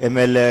MLA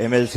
MLC,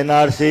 NRC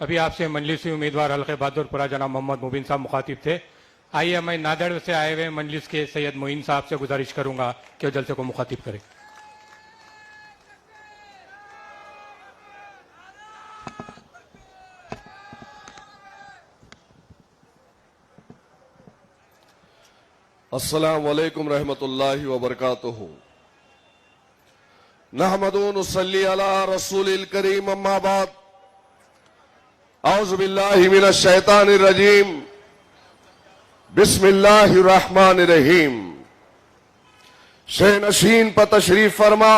ابھی آپ سے مجلسی امیدوار حلقہ بہادر پورہ جناب محمد مبین صاحب مخاطب تھے. آئیے میں نادر سے آئے ہوئے مجلس کے سید معین صاحب سے گزارش کروں گا کہ وہ جلسے کو مخاطب کریں. السلام علیکم رحمۃ اللہ وبرکاتہ. نحمد و نصلی علی رسول الکریم اما بعد. اعوذ باللہ من الشیطان الرجیم. بسم اللہ الرحمن الرحیم. شہ نشین پر تشریف فرما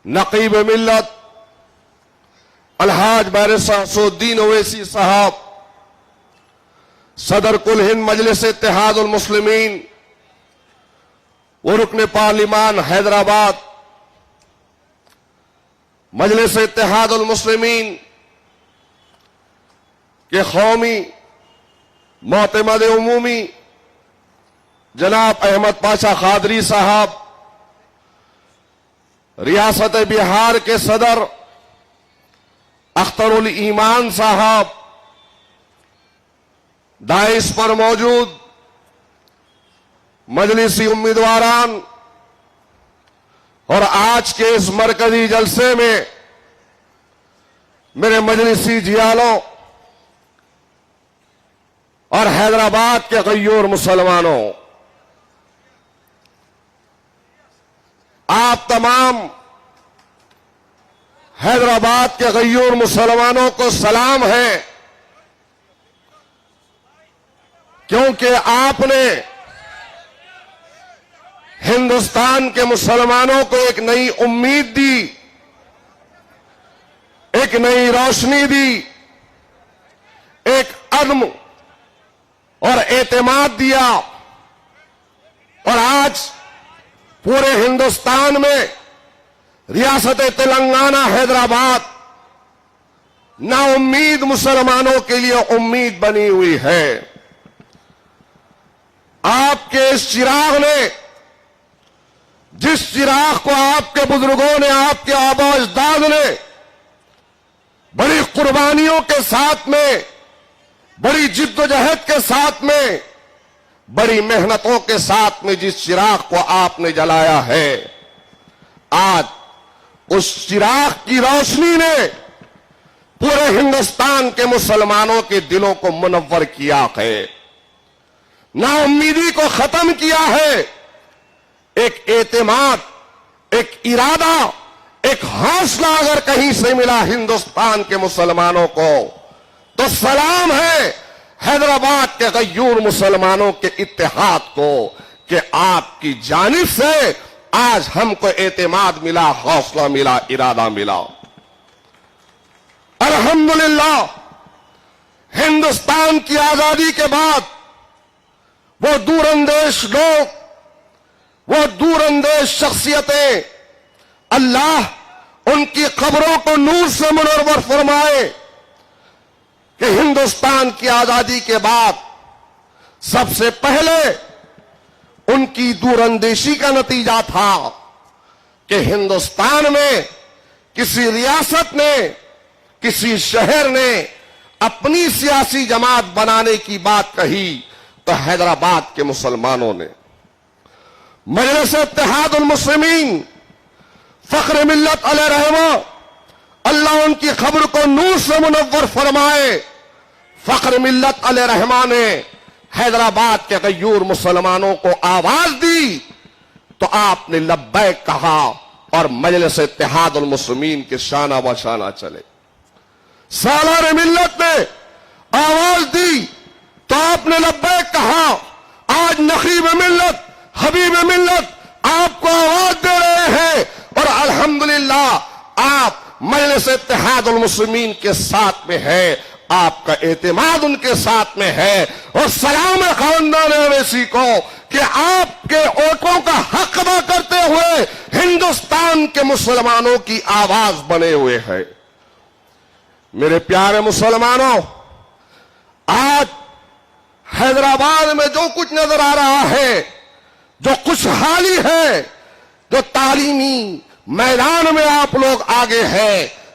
نقیب ملت الحاج بارسہ سعودین اویسی صاحب، صدر کل ہند مجلس اتحاد المسلمین و رکن پارلیمان حیدرآباد، مجلس اتحاد المسلمین کے قومی معتمد عمومی جناب احمد پاشا قادری صاحب، ریاست بہار کے صدر اختر الایمان صاحب، دائس پر موجود مجلسی امیدواران اور آج کے اس مرکزی جلسے میں میرے مجلسی جیالوں اور حیدرآباد کے غیور مسلمانوں، آپ تمام حیدرآباد کے غیور مسلمانوں کو سلام ہے، کیونکہ آپ نے ہندوستان کے مسلمانوں کو ایک نئی امید دی، ایک نئی روشنی دی، ایک عزم اور اعتماد دیا، اور آج پورے ہندوستان میں ریاست تلنگانہ حیدرآباد نا امید مسلمانوں کے لیے امید بنی ہوئی ہے. آپ کے اس چراغ نے، جس چراغ کو آپ کے بزرگوں نے، آپ کے آباء و اجداد نے بڑی قربانیوں کے ساتھ میں، بڑی جد و جہد کے ساتھ میں، بڑی محنتوں کے ساتھ میں جس چراغ کو آپ نے جلایا ہے، آج اس چراغ کی روشنی نے پورے ہندوستان کے مسلمانوں کے دلوں کو منور کیا ہے، نا امیدی کو ختم کیا ہے، ایک اعتماد، ایک ارادہ، ایک حوصلہ اگر کہیں سے ملا ہندوستان کے مسلمانوں کو تو سلام ہے حیدرآباد کے غیور مسلمانوں کے اتحاد کو، کہ آپ کی جانب سے آج ہم کو اعتماد ملا، حوصلہ ملا، ارادہ ملا. الحمدللہ ہندوستان کی آزادی کے بعد وہ دور اندیش لوگ، وہ دور اندیش شخصیتیں، اللہ ان کی قبروں کو نور سے منور فرمائے، کہ ہندوستان کی آزادی کے بعد سب سے پہلے ان کی دور اندیشی کا نتیجہ تھا کہ ہندوستان میں کسی ریاست نے، کسی شہر نے اپنی سیاسی جماعت بنانے کی بات کہی تو حیدرآباد کے مسلمانوں نے مجلس اتحاد المسلمین فخر ملت علیہ رحمہ، اللہ ان کی قبر کو نور سے منور فرمائے، فخر ملت علیہ رحمہ نے حیدرآباد کے غیور مسلمانوں کو آواز دی تو آپ نے لبیک کہا اور مجلس اتحاد المسلمین کے شانہ بہ شانہ چلے. سالار ملت نے آواز دی تو آپ نے لبیک کہا. آج نقیب ملت، حبیب ملت آپ کو آواز دے رہے ہیں اور الحمدللہ آپ مجلس اتحاد المسلمین کے ساتھ میں ہے، آپ کا اعتماد ان کے ساتھ میں ہے. اور سلام خاندان اویسی کو کہ آپ کے ووٹوں کا حق ادا کرتے ہوئے ہندوستان کے مسلمانوں کی آواز بنے ہوئے ہے. میرے پیارے مسلمانوں، آج حیدرآباد میں جو کچھ نظر آ رہا ہے، جو خوشحالی ہے، جو تعلیمی میدان میں آپ لوگ آگے ہیں،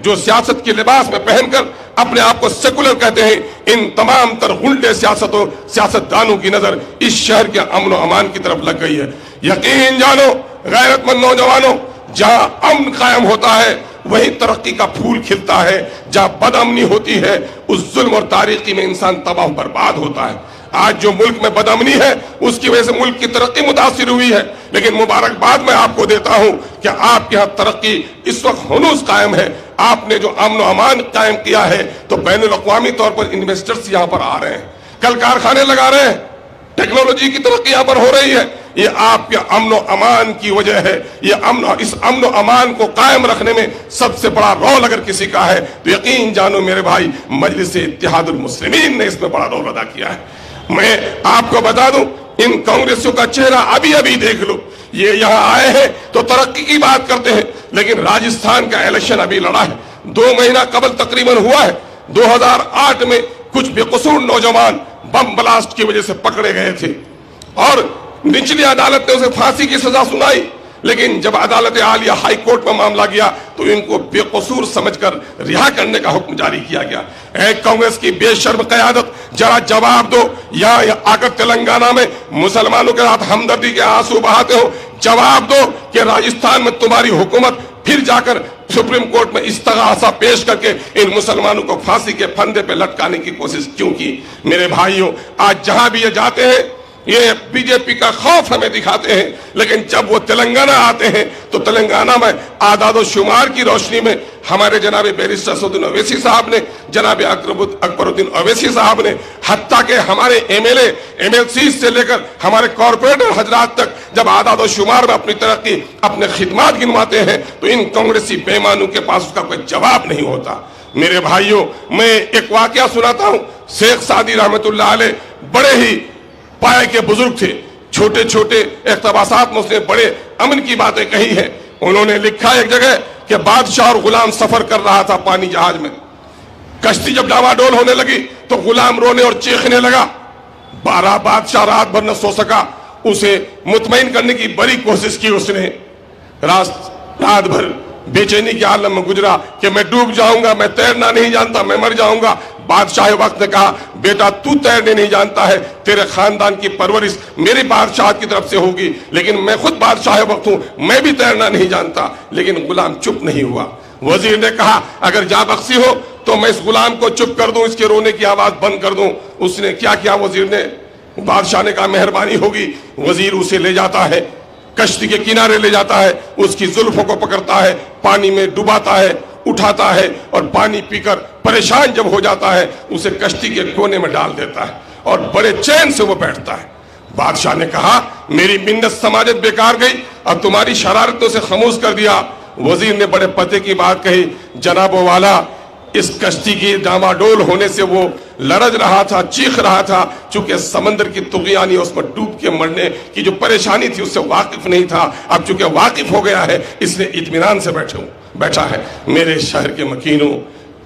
جو سیاست کے لباس میں پہن کر اپنے آپ کو سیکولر کہتے ہیں، ان تمام تر غنڈے سیاستدانوں کی نظر اس شہر کے امن و امان کی طرف لگ گئی ہے۔ یقین جانو غیرت مند نوجوانوں، جہاں امن قائم ہوتا ہے وہی ترقی کا پھول کھلتا ہے، جہاں بد امنی ہوتی ہے اس ظلم اور تاریکی میں انسان تباہ و برباد ہوتا ہے۔ آج جو ملک میں بد امنی ہے اس کی وجہ سے ملک کی ترقی متاثر ہوئی ہے، لیکن مبارکباد میں آپ کو دیتا ہوں کہ آپ کے ہاں ترقی اس وقت ہنوز قائم ہے۔ آپ نے جو امن و امان قائم کیا ہے تو بین الاقوامی طور پر انویسٹرز یہاں پر آ رہے ہیں، کل کارخانے لگا رہے ہیں، ٹیکنالوجی کی ترقی یہاں پر ہو رہی ہے۔ یہ آپ کے امن و امان کی وجہ ہے۔ اس امن و امان کو قائم رکھنے میں سب سے بڑا رول اگر کسی کا ہے تو یقین جانو میرے بھائی، مجلس اتحاد المسلمین نے اس میں بڑا رول ادا کیا ہے۔ میں آپ کو بتا دوں، ان کانگریسیوں کا چہرہ ابھی دیکھ لو، یہ یہاں آئے ہیں تو ترقی کی بات کرتے ہیں، لیکن راجستھان کا الیکشن ابھی لڑا ہے، 2 مہینہ قبل تقریباً ہوا ہے۔ 2008 میں کچھ بے قصور نوجوان بم بلاسٹ کی وجہ سے پکڑے گئے تھے اور نچلی عدالت نے اسے پھانسی کی سزا سنائی، لیکن جب عدالت عالیہ ہائی کورٹ میں معاملہ گیا تو ان کو بے قصور سمجھ کر رہا کرنے کا حکم جاری کیا گیا۔ اے کانگریس کی بے شرم قیادت، ذرا جواب دو، یا آ کر تلنگانہ میں مسلمانوں کے ساتھ ہمدردی کے آنسو بہاتے ہو، جواب دو کہ راجستھان میں تمہاری حکومت پھر جا کر سپریم کورٹ میں استغاثہ پیش کر کے ان مسلمانوں کو پھانسی کے پھندے پہ لٹکانے کی کوشش کیوں کی؟ میرے بھائیوں، آج جہاں بھی یہ جاتے ہیں یہ بی جے پی کا خوف ہمیں دکھاتے ہیں، لیکن جب وہ تلنگانہ آتے ہیں تو تلنگانہ میں اعداد و شمار کی روشنی میں ہمارے جناب بیرسٹر اسدالدین اویسی صاحب نے، جناب اکبر الدین اویسی صاحب نے، حتیٰ کہ ہمارے ایم ایل سی سے لے کر ہمارے کارپوریٹر حضرات تک جب اعداد و شمار میں اپنی ترقی، اپنے خدمات گنواتے ہیں تو ان کانگریسی بےمانوں کے پاس اس کا کوئی جواب نہیں ہوتا۔ میرے بھائیوں، میں ایک واقعہ سناتا ہوں۔ شیخ سعدی رحمت اللہ علیہ بڑے ہی پائے کے بزرگ تھے، چھوٹے چھوٹے اقتباسات میں اس نے بڑے امن کی باتیں کہی ہیں۔ انہوں نے لکھا ایک جگہ کہ بادشاہ اور غلام سفر کر رہا تھا پانی جہاز میں، کشتی جب ڈاواڈول ہونے لگی تو غلام رونے اور چیخنے لگا۔ بادشاہ رات بھر نہ سو سکا، اسے مطمئن کرنے کی بڑی کوشش کی اس نے، رات بھر بے چینی کے عالم میں گزرا کہ میں ڈوب جاؤں گا، میں تیرنا نہیں جانتا، میں مر جاؤں گا۔ بادشاہ وقت نے کہا بیٹا تو تیرنے نہیں جانتا ہے، تیرے خاندان کی پرورش میری بادشاہت کی طرف سے ہوگی، لیکن میں خود بادشاہ وقت ہوں، میں بھی تیرنا نہیں جانتا۔ لیکن غلام چپ نہیں ہوا۔ وزیر نے کہا اگر جاں بخشی ہو تو میں اس غلام کو چپ کر دوں، اس کے رونے کی آواز بند کر دوں۔ اس نے کیا کیا؟ وزیر نے، بادشاہ نے کہا مہربانی ہوگی۔ وزیر اسے لے جاتا ہے، کشتی کے کنارے لے جاتا ہے، اس کی زلفوں کو پکڑتا ہے، پانی میں ڈباتا ہے، اٹھاتا ہے اور پانی پی کر پریشان جب ہو جاتا ہے اسے کشتی کے کونے میں ڈال دیتا ہے اور بڑے چین سے وہ بیٹھتا ہے۔ بادشاہ نے کہا میری منت سماجت بیکار گئی، اب تمہاری شرارتوں سے خاموش کر دیا۔ وزیر نے بڑے پتے کی بات کہی، جناب والا اس کشتی کی ڈاواڈول ہونے سے وہ لرز رہا تھا، چیخ رہا تھا، چونکہ سمندر کی طغیانی اس میں ڈوب کے مرنے کی جو پریشانی تھی اس سے واقف نہیں تھا، اب چونکہ واقف ہو گیا ہے اس نے اطمینان سے بیٹھا ہے۔ میرے شہر کے مکینوں،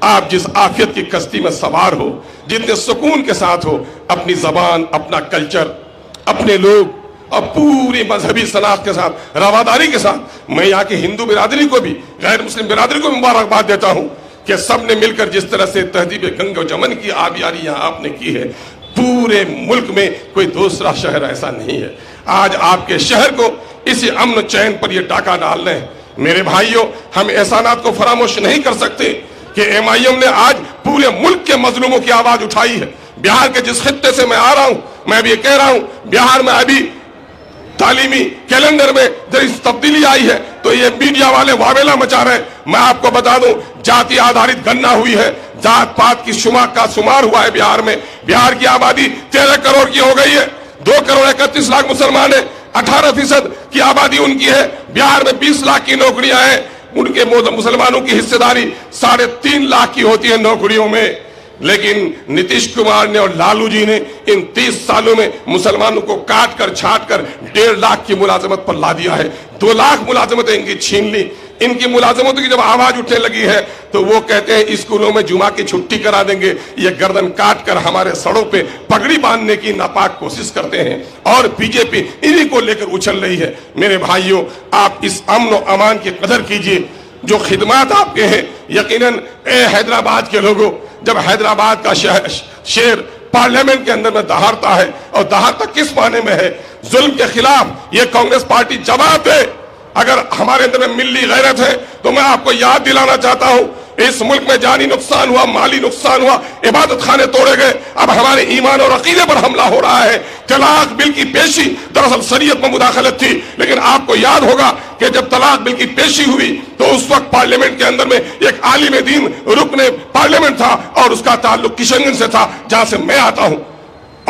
آپ جس عافیت کی کشتی میں سوار ہو، جتنے سکون کے ساتھ ہو، اپنی زبان، اپنا کلچر، اپنے لوگ اور پوری مذہبی شناخت کے ساتھ، رواداری کے ساتھ، میں یہاں کی ہندو برادری کو بھی، غیر مسلم برادری کو مبارکباد دیتا ہوں کہ سب نے مل کر جس طرح سے تہذیب گنگ و جمن کی آبیاری یہاں آپ نے کی ہے، پورے ملک میں کوئی دوسرا شہر ایسا نہیں ہے۔ آج آپ کے شہر کو اسی امن و چین پر یہ ڈاکہ ڈالنا ہے۔ میرے بھائیوں، ہم احسانات کو فراموش نہیں کر سکتے کہ ایم آئی ایم نے آج پورے ملک کے مظلوموں کی آواز اٹھائی ہے۔ بہار کے جس خطے سے میں آ رہا ہوں، میں ابھی یہ کہہ رہا ہوں، بہار میں ابھی تعلیمی کیلنڈر میں جب تبدیلی آئی ہے تو یہ میڈیا والے واویلا مچا رہے ہیں۔ میں آپ کو بتا دوں جاتی آدھارت گننا ہوئی ہے، ذات پات کی شمار ہوا ہے بہار میں۔ بہار کی آبادی 13 کروڑ کی ہو گئی ہے، 2 کروڑ 31 لاکھ مسلمان ہیں، 18% کی آبادی ان کی ہے۔ بہار میں 20 لاکھ کی نوکریاں ہیں، ان کے مسلمانوں کی حصہ داری 3.5 لاکھ کی ہوتی ہے نوکریوں میں۔ لیکن نتیش کمار نے اور لالو جی نے ان 30 سالوں میں مسلمانوں کو کاٹ کر چھاٹ کر 1.5 لاکھ کی ملازمت پر لا دیا ہے۔ 2 لاکھ ملازمتیں ان کی چھین لی۔ ان کی ملازمتوں کی جب آواز اٹھنے لگی ہے تو وہ کہتے ہیں اسکولوں میں جمعہ کی چھٹی کرا دیں گے۔ یہ گردن کاٹ کر ہمارے سڑوں پہ پگڑی باندھنے کی ناپاک کوشش کرتے ہیں اور بی جے پی انہی کو لے کر اچھل رہی ہے۔ میرے بھائیوں، آپ اس امن و امان کی قدر کیجئے۔ جو خدمات آپ کے ہیں یقیناً اے حیدرآباد کے لوگوں، جب حیدرآباد کا شیر پارلیمنٹ کے اندر میں دہاڑتا ہے، اور دہاڑتا کس معنی میں ہے؟ ظلم کے خلاف یہ کانگریس پارٹی جواب دے۔ اگر ہمارے اندر میں ملی غیرت ہے تو میں آپ کو یاد دلانا چاہتا ہوں، اس ملک میں جانی نقصان ہوا، مالی نقصان ہوا، عبادت خانے توڑے گئے، اب ہمارے ایمان اور عقیدے پر حملہ ہو رہا ہے۔ طلاق بل کی پیشی دراصل شریعت میں مداخلت تھی، لیکن آپ کو یاد ہوگا کہ جب طلاق بل کی پیشی ہوئی تو اس وقت پارلیمنٹ کے اندر میں ایک عالم دین رکن پارلیمنٹ تھا، اور اس کا تعلق کشن گنج سے تھا جہاں سے میں آتا ہوں،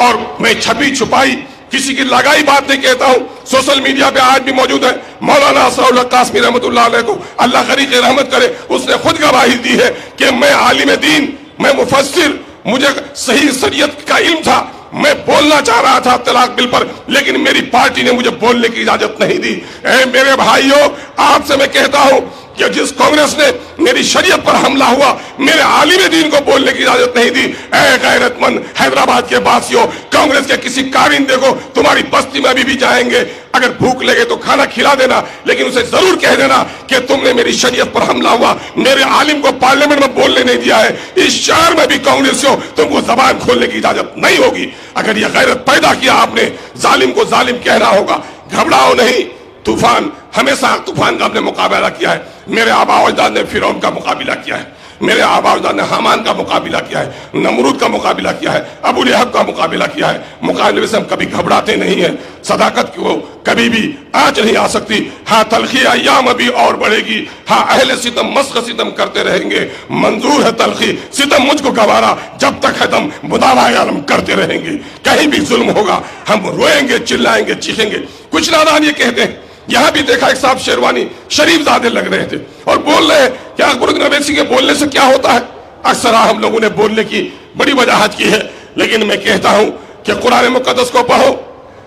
اور میں چھپی چھپائی کسی کی لگائی بات نہیں کہتا ہوں، سوشل میڈیا پہ آج بھی موجود ہے۔ مولانا اسرار اللہ قاسمی رحمت اللہ علیہ کو اللہ غریق رحمت کرے، اس نے خود گواہی دی ہے کہ میں عالم دین، میں مفسر، مجھے صحیح شریعت کا علم تھا، میں بولنا چاہ رہا تھا طلاق بل پر، لیکن میری پارٹی نے مجھے بولنے کی اجازت نہیں دی۔ اے میرے بھائیوں، آپ سے میں کہتا ہوں کہ جس کانگریس نے میری شریعت پر حملہ ہوا، میرے عالم دین کو بولنے کی اجازت نہیں دی۔ اے غیرت مند حیدرآباد کے باسیوں، کانگریس کے کسی کارندے کو تمہاری بستی میں بھی جائیں گے، اگر بھوک لگے تو کھانا کھلا دینا، لیکن اسے ضرور کہہ دینا کہ تم نے میری شریعت پر حملہ ہوا، میرے عالم کو پارلیمنٹ میں بولنے نہیں دیا ہے۔ اس شہر میں بھی کانگریسیوں تم کو زبان کھولنے کی اجازت نہیں ہوگی۔ اگر یہ غیرت پیدا کیا آپ نے، ظالم کو ظالم کہنا ہوگا۔ گھبراؤ نہیں، طوفان، ہمیشہ طوفان کا ہم نے مقابلہ کیا ہے۔ میرے آبا و اجداد نے فرعون کا مقابلہ کیا ہے، میرے آبا و اجداد نے حامان کا مقابلہ کیا ہے، نمرود کا مقابلہ کیا ہے، ابو لہب کا مقابلہ کیا ہے۔ مقابلے سے ہم کبھی گھبراتے نہیں ہیں، صداقت کو کبھی بھی آنچ نہیں آ سکتی۔ ہاں تلخی ایام ابھی اور بڑھے گی، ہاں اہل ستم مسخ ستم کرتے رہیں گے، منظور ہے تلخی ستم مجھ کو گوارا، جب تک ہے دم مداوع عالم کرتے رہیں گے۔ کہیں بھی ظلم ہوگا ہم روئیں گے، چلائیں گے، چیخیں گے۔ کچھ نادان یہ کہتے ہیں، یہاں بھی دیکھا ایک صاحب شیروانی شریف زادے لگ رہے تھے اور بول رہے ہیں کہ اکبر الدین اویسی کے بولنے سے کیا ہوتا ہے۔ اکثر ہم لوگوں نے بولنے کی بڑی وجاہت کی ہے، لیکن میں کہتا ہوں کہ قرآن مقدس کو پڑھو۔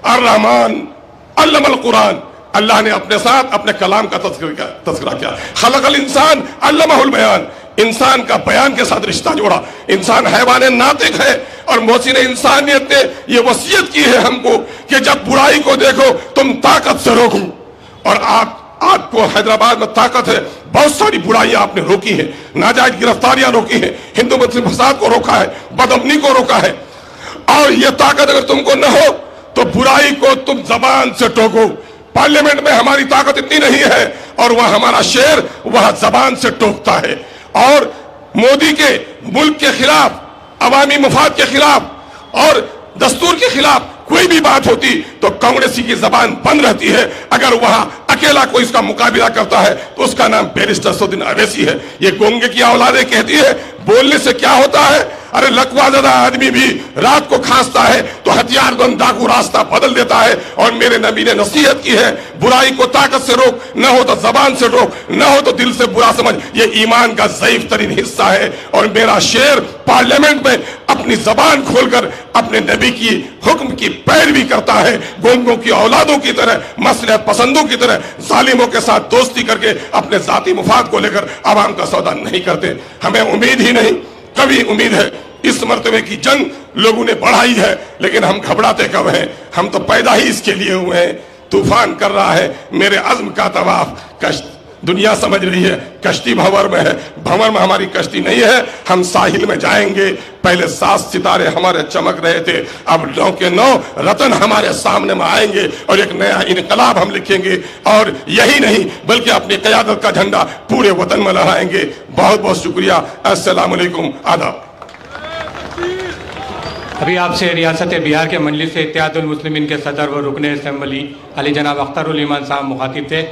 الرحمن علم القرآن، اللہ نے اپنے ساتھ اپنے کلام کا تذکرہ کیا۔ خلق الانسان علمہ البیان، انسان کا بیان کے ساتھ رشتہ جوڑا۔ انسان حیوان ناطق ہے، اور محسن انسانیت نے یہ وصیت کی ہے ہم کو کہ جب برائی کو دیکھو تم طاقت سے روکو۔ اور آپ کو حیدرآباد میں طاقت ہے، بہت ساری برائیاں آپ نے روکی ہیں، ناجائز گرفتاریاں روکی ہیں، ہندو مسلم فساد کو روکا ہے، بدامنی کو روکا ہے۔ اور یہ طاقت اگر تم کو نہ ہو تو برائی کو تم زبان سے ٹوکو۔ پارلیمنٹ میں ہماری طاقت اتنی نہیں ہے، اور وہ ہمارا شیر وہاں زبان سے ٹوکتا ہے۔ اور مودی کے ملک کے خلاف، عوامی مفاد کے خلاف اور دستور کے خلاف کوئی بھی بات ہوتی تو کانگریسی کی زبان بند رہتی ہے۔ اگر وہاں اکیلا کوئی اس کا مقابلہ کرتا ہے تو اس کا نام بیرسٹر اسدالدین اویسی ہے۔ یہ گونگے کی اولادیں کہتی ہے بولنے سے کیا ہوتا ہے؟ ارے لقوا زدہ آدمی بھی رات کو کھانستا ہے تو ہتھیار بند ڈاکو راستہ بدل دیتا ہے۔ اور میرے نبی نے نصیحت کی ہے، برائی کو طاقت سے روک، نہ ہو تو زبان سے روک، نہ ہو تو دل سے برا سمجھ۔ یہ ایمان کا ضعیف ترین حصہ ہے، اور میرا شیر پارلیمنٹ میں اپنی زبان کھول کر اپنے نبی کی حکم کی پیروی کرتا ہے، گونگوں کی اولادوں کی طرح، مصلحت پسندوں کی طرح ظالموں کے ساتھ دوستی کر کے اپنے ذاتی مفاد کو لے کر عوام کا سودا نہیں کرتے۔ ہمیں امید ہی نہیں، کبھی امید ہے۔ اس مرتبے کی جنگ لوگوں نے بڑھائی ہے، لیکن ہم گھبراتے کب ہیں؟ ہم تو پیدا ہی اس کے لیے ہوئے ہیں۔ طوفان کر رہا ہے میرے عزم کا طواف، دنیا سمجھ رہی ہے کشتی بھنور میں ہے، بھنور میں ہماری کشتی نہیں ہے۔ ہم ساحل میں جائیں گے، پہلے 7 ستارے ہمارے چمک رہے تھے، اب 9 کے 9 رتن ہمارے سامنے میں آئیں گے، اور ایک نیا انقلاب ہم لکھیں گے، اور یہی نہیں بلکہ اپنی قیادت کا جھنڈا پورے وطن میں لہرائیں گے۔ بہت بہت شکریہ، السلام علیکم، آداب۔ ابھی آپ سے ریاست بہار کے مجلس اتحاد المسلمین کے صدر و رکن اسمبلی علی جناب اختر الایمان صاحب مخاطب تھے۔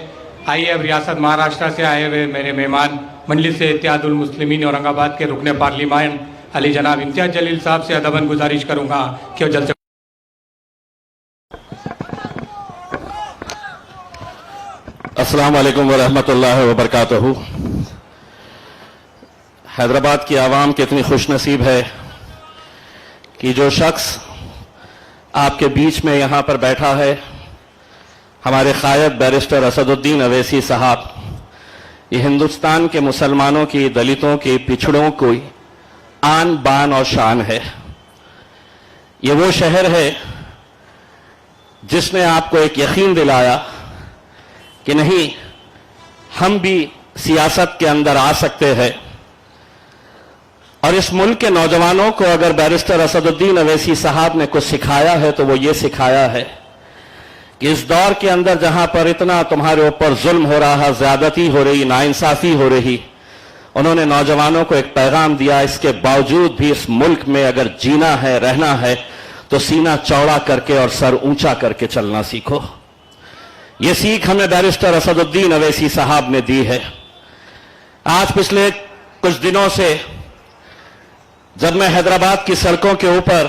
آئیے اب ریاست مہاراشٹر سے آئے ہوئے میرے مہمان مجلس اتحاد المسلمین اورنگ آباد کے رکن پارلیمان علی جناب امتیاز جلیل صاحب سے ادباً گزارش کروں گا کہ وہ جلد سے السلام علیکم ورحمۃ اللہ وبرکاتہ۔ حیدرآباد کی عوام کتنی خوش نصیب ہے کہ جو شخص آپ کے بیچ میں یہاں پر بیٹھا ہے، ہمارے قائد بیرسٹر اسد الدین اویسی صاحب، یہ ہندوستان کے مسلمانوں کی، دلتوں کی، پچھڑوں کی آن بان اور شان ہے۔ یہ وہ شہر ہے جس نے آپ کو ایک یقین دلایا کہ نہیں، ہم بھی سیاست کے اندر آ سکتے ہیں، اور اس ملک کے نوجوانوں کو اگر بیرسٹر اسدالدین اویسی صاحب نے کچھ سکھایا ہے تو وہ یہ سکھایا ہے کہ اس دور کے اندر جہاں پر اتنا تمہارے اوپر ظلم ہو رہا، زیادتی ہو رہی، ناانصافی ہو رہی، انہوں نے نوجوانوں کو ایک پیغام دیا، اس کے باوجود بھی اس ملک میں اگر جینا ہے، رہنا ہے تو سینہ چوڑا کر کے اور سر اونچا کر کے چلنا سیکھو۔ یہ سیکھ ہمیں بیرسٹر اسدالدین اویسی صاحب نے دی ہے۔ آج پچھلے کچھ دنوں سے جب میں حیدرآباد کی سڑکوں کے اوپر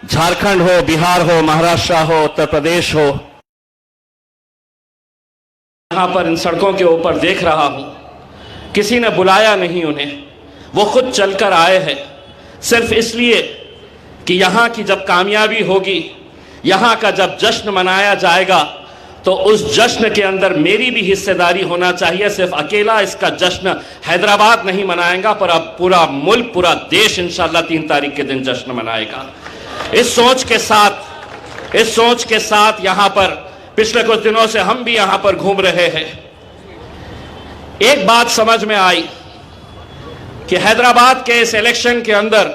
جھارکھنڈ ہو، بہار ہو، مہاراشٹر ہو، اتر پردیش ہو، یہاں پر ان سڑکوں کے اوپر دیکھ رہا ہوں، کسی نے بلایا نہیں انہیں، وہ خود چل کر آئے ہیں، صرف اس لیے کہ یہاں کی جب کامیابی ہوگی، یہاں کا جب جشن منایا جائے گا تو اس جشن کے اندر میری بھی حصہ داری ہونا چاہیے۔ صرف اکیلا اس کا جشن حیدرآباد نہیں منائے گا، پر اب پورا ملک، پورا دیش انشاءاللہ 3 تاریخ کے دن جشن منائے گا۔ اس سوچ کے ساتھ یہاں پر پچھلے کچھ دنوں سے ہم بھی یہاں پر گھوم رہے ہیں۔ ایک بات سمجھ میں آئی کہ حیدرآباد کے اس الیکشن کے اندر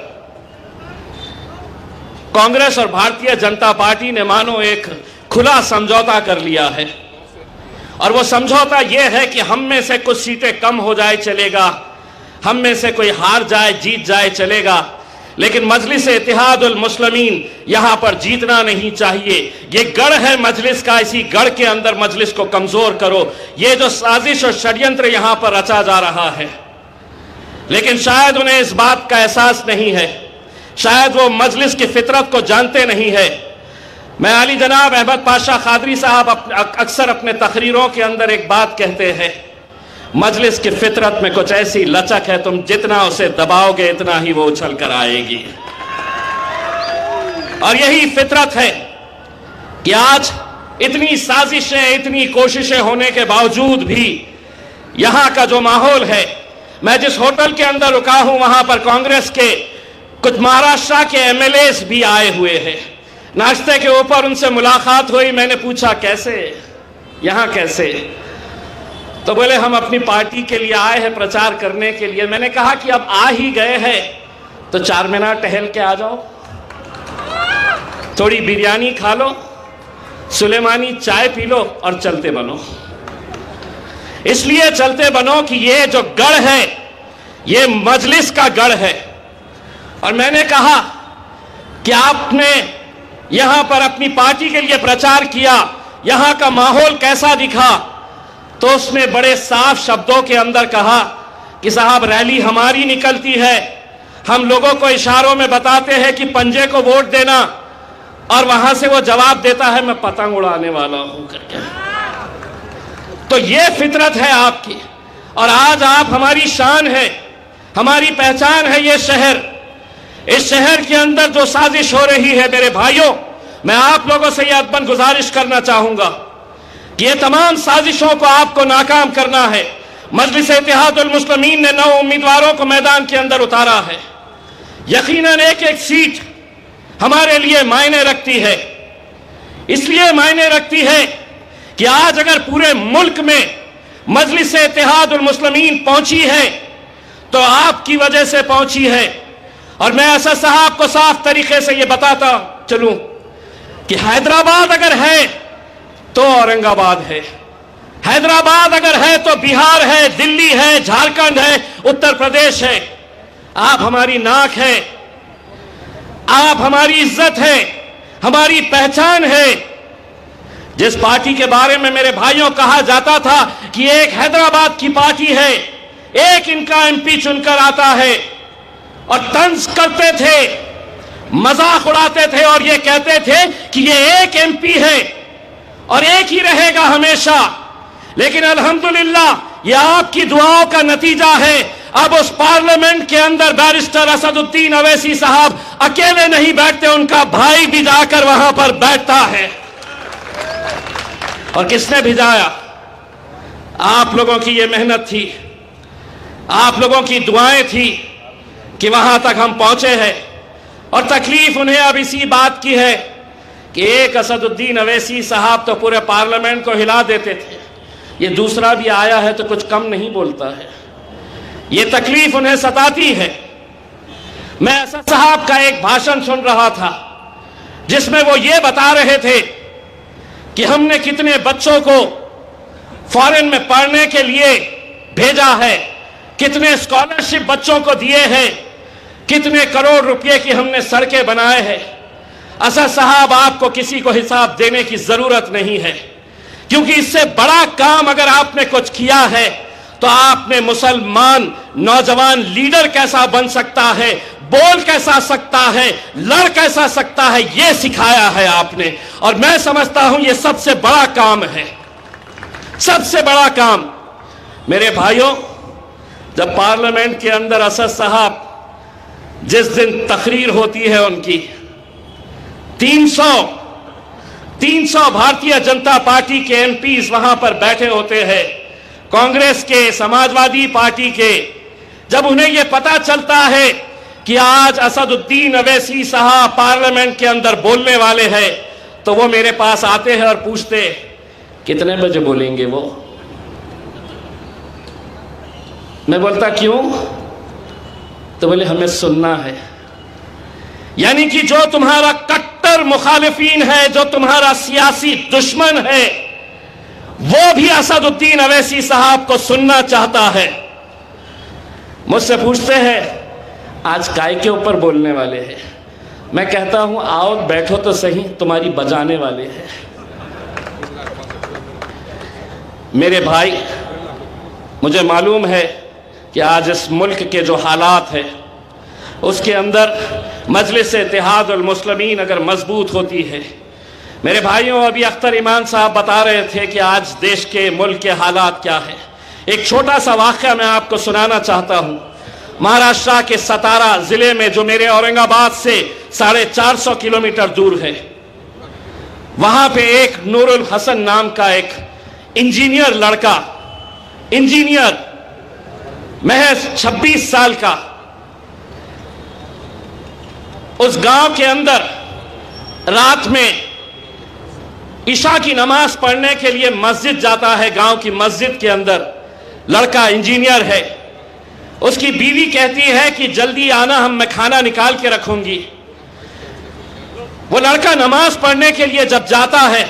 کانگریس اور بھارتیہ جنتا پارٹی نے مانو ایک کھلا سمجھوتا کر لیا ہے، اور وہ سمجھوتا یہ ہے کہ ہم میں سے کچھ سیٹیں کم ہو جائے چلے گا، ہم میں سے کوئی ہار جائے جیت جائے چلے گا، لیکن مجلس اتحاد المسلمین یہاں پر جیتنا نہیں چاہیے۔ یہ گڑھ ہے مجلس کا، اسی گڑھ کے اندر مجلس کو کمزور کرو۔ یہ جو سازش اور شڑینتر یہاں پر رچا جا رہا ہے، لیکن شاید انہیں اس بات کا احساس نہیں ہے، شاید وہ مجلس کی فطرت کو جانتے نہیں ہے۔ میں علی جناب احمد پاشا قادری صاحب اکثر اپنے تقریروں کے اندر ایک بات کہتے ہیں، مجلس کی فطرت میں کچھ ایسی لچک ہے، تم جتنا اسے دباؤ گے اتنا ہی وہ اچھل کر آئے گی۔ اور یہی فطرت ہے کہ آج اتنی سازشیں، اتنی کوششیں ہونے کے باوجود بھی یہاں کا جو ماحول ہے، میں جس ہوٹل کے اندر رکا ہوں وہاں پر کانگریس کے کچھ مہاراشٹر کے ایم ایل ایز بھی آئے ہوئے ہیں۔ ناشتے کے اوپر ان سے ملاقات ہوئی، میں نے پوچھا کیسے یہاں کیسے، تو بولے ہم اپنی پارٹی کے لیے آئے ہیں پرچار کرنے کے لیے۔ میں نے کہا کہ اب آ ہی گئے ہیں تو 4 مینار ٹہل کے آ جاؤ، تھوڑی بریانی کھا لو، سلیمانی چائے پی لو اور چلتے بنو۔ اس لیے چلتے بنو کہ یہ جو گڑھ ہے یہ مجلس کا گڑھ ہے۔ اور میں نے کہا کہ آپ نے یہاں پر اپنی پارٹی کے لیے پرچار کیا، یہاں کا ماحول کیسا دکھا؟ تو اس نے بڑے صاف شبدوں کے اندر کہا کہ صاحب ریلی ہماری نکلتی ہے، ہم لوگوں کو اشاروں میں بتاتے ہیں کہ پنجے کو ووٹ دینا، اور وہاں سے وہ جواب دیتا ہے میں پتنگ اڑانے والا ہوں کر کے۔ تو یہ فطرت ہے آپ کی، اور آج آپ ہماری شان ہے، ہماری پہچان ہے۔ یہ شہر، اس شہر کے اندر جو سازش ہو رہی ہے میرے بھائیوں، میں آپ لوگوں سے یہ ادباً گزارش کرنا چاہوں گا کہ یہ تمام سازشوں کو آپ کو ناکام کرنا ہے۔ مجلس اتحاد المسلمین نے 9 امیدواروں کو میدان کے اندر اتارا ہے۔ یقیناً ایک ایک سیٹ ہمارے لیے معنی رکھتی ہے، اس لیے معنی رکھتی ہے کہ آج اگر پورے ملک میں مجلس اتحاد المسلمین پہنچی ہے تو آپ کی وجہ سے پہنچی ہے۔ اور میں اسد صاحب کو صاف طریقے سے یہ بتاتا چلوں کہ حیدرآباد اگر ہے تو اورنگ آباد ہے، حیدرآباد اگر ہے تو بہار ہے، دلی ہے، جھارکھنڈ ہے، اتر پردیش ہے۔ آپ ہماری ناک ہے، آپ ہماری عزت ہے، ہماری پہچان ہے۔ جس پارٹی کے بارے میں میرے بھائیوں کہا جاتا تھا کہ ایک حیدرآباد کی پارٹی ہے، ایک ان کا ایم پی چن کر آتا ہے، اور طنز کرتے تھے، مذاق اڑاتے تھے اور یہ کہتے تھے کہ یہ ایک ایم پی ہے اور ایک ہی رہے گا ہمیشہ۔ لیکن الحمدللہ یہ آپ کی دعاؤں کا نتیجہ ہے، اب اس پارلیمنٹ کے اندر بیرسٹر اسدالدین اویسی صاحب اکیلے نہیں بیٹھتے، ان کا بھائی بھی جا کر وہاں پر بیٹھتا ہے۔ اور کس نے بھیجایا؟ آپ لوگوں کی یہ محنت تھی، آپ لوگوں کی دعائیں تھی کہ وہاں تک ہم پہنچے ہیں۔ اور تکلیف انہیں اب اسی بات کی ہے کہ ایک اسدالدین اویسی صاحب تو پورے پارلیمنٹ کو ہلا دیتے تھے، یہ دوسرا بھی آیا ہے تو کچھ کم نہیں بولتا ہے۔ یہ تکلیف انہیں ستاتی ہے میں اسد صاحب کا ایک بھاشن سن رہا تھا جس میں وہ یہ بتا رہے تھے کہ ہم نے کتنے بچوں کو فارن میں پڑھنے کے لیے بھیجا ہے، کتنے اسکالرشپ بچوں کو دیے ہیں، کتنے کروڑ روپے کی ہم نے سڑکیں بنائے ہیں۔ اسد صاحب، آپ کو کسی کو حساب دینے کی ضرورت نہیں ہے، کیونکہ اس سے بڑا کام اگر آپ نے کچھ کیا ہے تو آپ نے مسلمان نوجوان لیڈر کیسا بن سکتا ہے، بول کیسا سکتا ہے، لڑ کیسا سکتا ہے، یہ سکھایا ہے آپ نے۔ اور میں سمجھتا ہوں یہ سب سے بڑا کام ہے، سب سے بڑا کام۔ میرے بھائیوں، جب پارلیمنٹ کے اندر اسد صاحب جس دن تقریر ہوتی ہے ان کی 300 بھارتیہ جنتا پارٹی کے ایم پیز وہاں پر بیٹھے ہوتے ہیں، کانگریس کے، سماجوادی پارٹی کے، جب انہیں یہ پتا چلتا ہے کہ آج اسد الدین اویسی صاحب پارلیمنٹ کے اندر بولنے والے ہیں تو وہ میرے پاس آتے ہیں اور پوچھتے کتنے بجے بولیں گے وہ؟ میں بولتا کیوں؟ تو بولے ہمیں سننا ہے۔ یعنی کہ جو تمہارا کٹر مخالفین ہے، جو تمہارا سیاسی دشمن ہے، وہ بھی اسد الدین اویسی صاحب کو سننا چاہتا ہے۔ مجھ سے پوچھتے ہیں آج کائے کے اوپر بولنے والے ہیں؟ میں کہتا ہوں آؤ بیٹھو تو صحیح، تمہاری بجانے والے ہیں۔ میرے بھائی، مجھے معلوم ہے کہ آج اس ملک کے جو حالات ہیں اس کے اندر مجلس اتحاد المسلمین اگر مضبوط ہوتی ہے، میرے بھائیوں ابھی اختر ایمان صاحب بتا رہے تھے کہ آج دیش کے ملک کے حالات کیا ہیں۔ ایک چھوٹا سا واقعہ میں آپ کو سنانا چاہتا ہوں۔ مہاراشٹر کے ستارا ضلع میں، جو میرے اورنگ آباد سے 450 کلومیٹر دور ہے، وہاں پہ ایک نور الحسن نام کا ایک انجینئر لڑکا، انجینئر محض 26 سال کا، اس گاؤں کے اندر رات میں عشاء کی نماز پڑھنے کے لیے مسجد جاتا ہے۔ گاؤں کی مسجد کے اندر لڑکا انجینئر ہے، اس کی بیوی کہتی ہے کہ جلدی آنا، میں کھانا نکال کے رکھوں گی۔ وہ لڑکا نماز پڑھنے کے لیے جب جاتا ہے،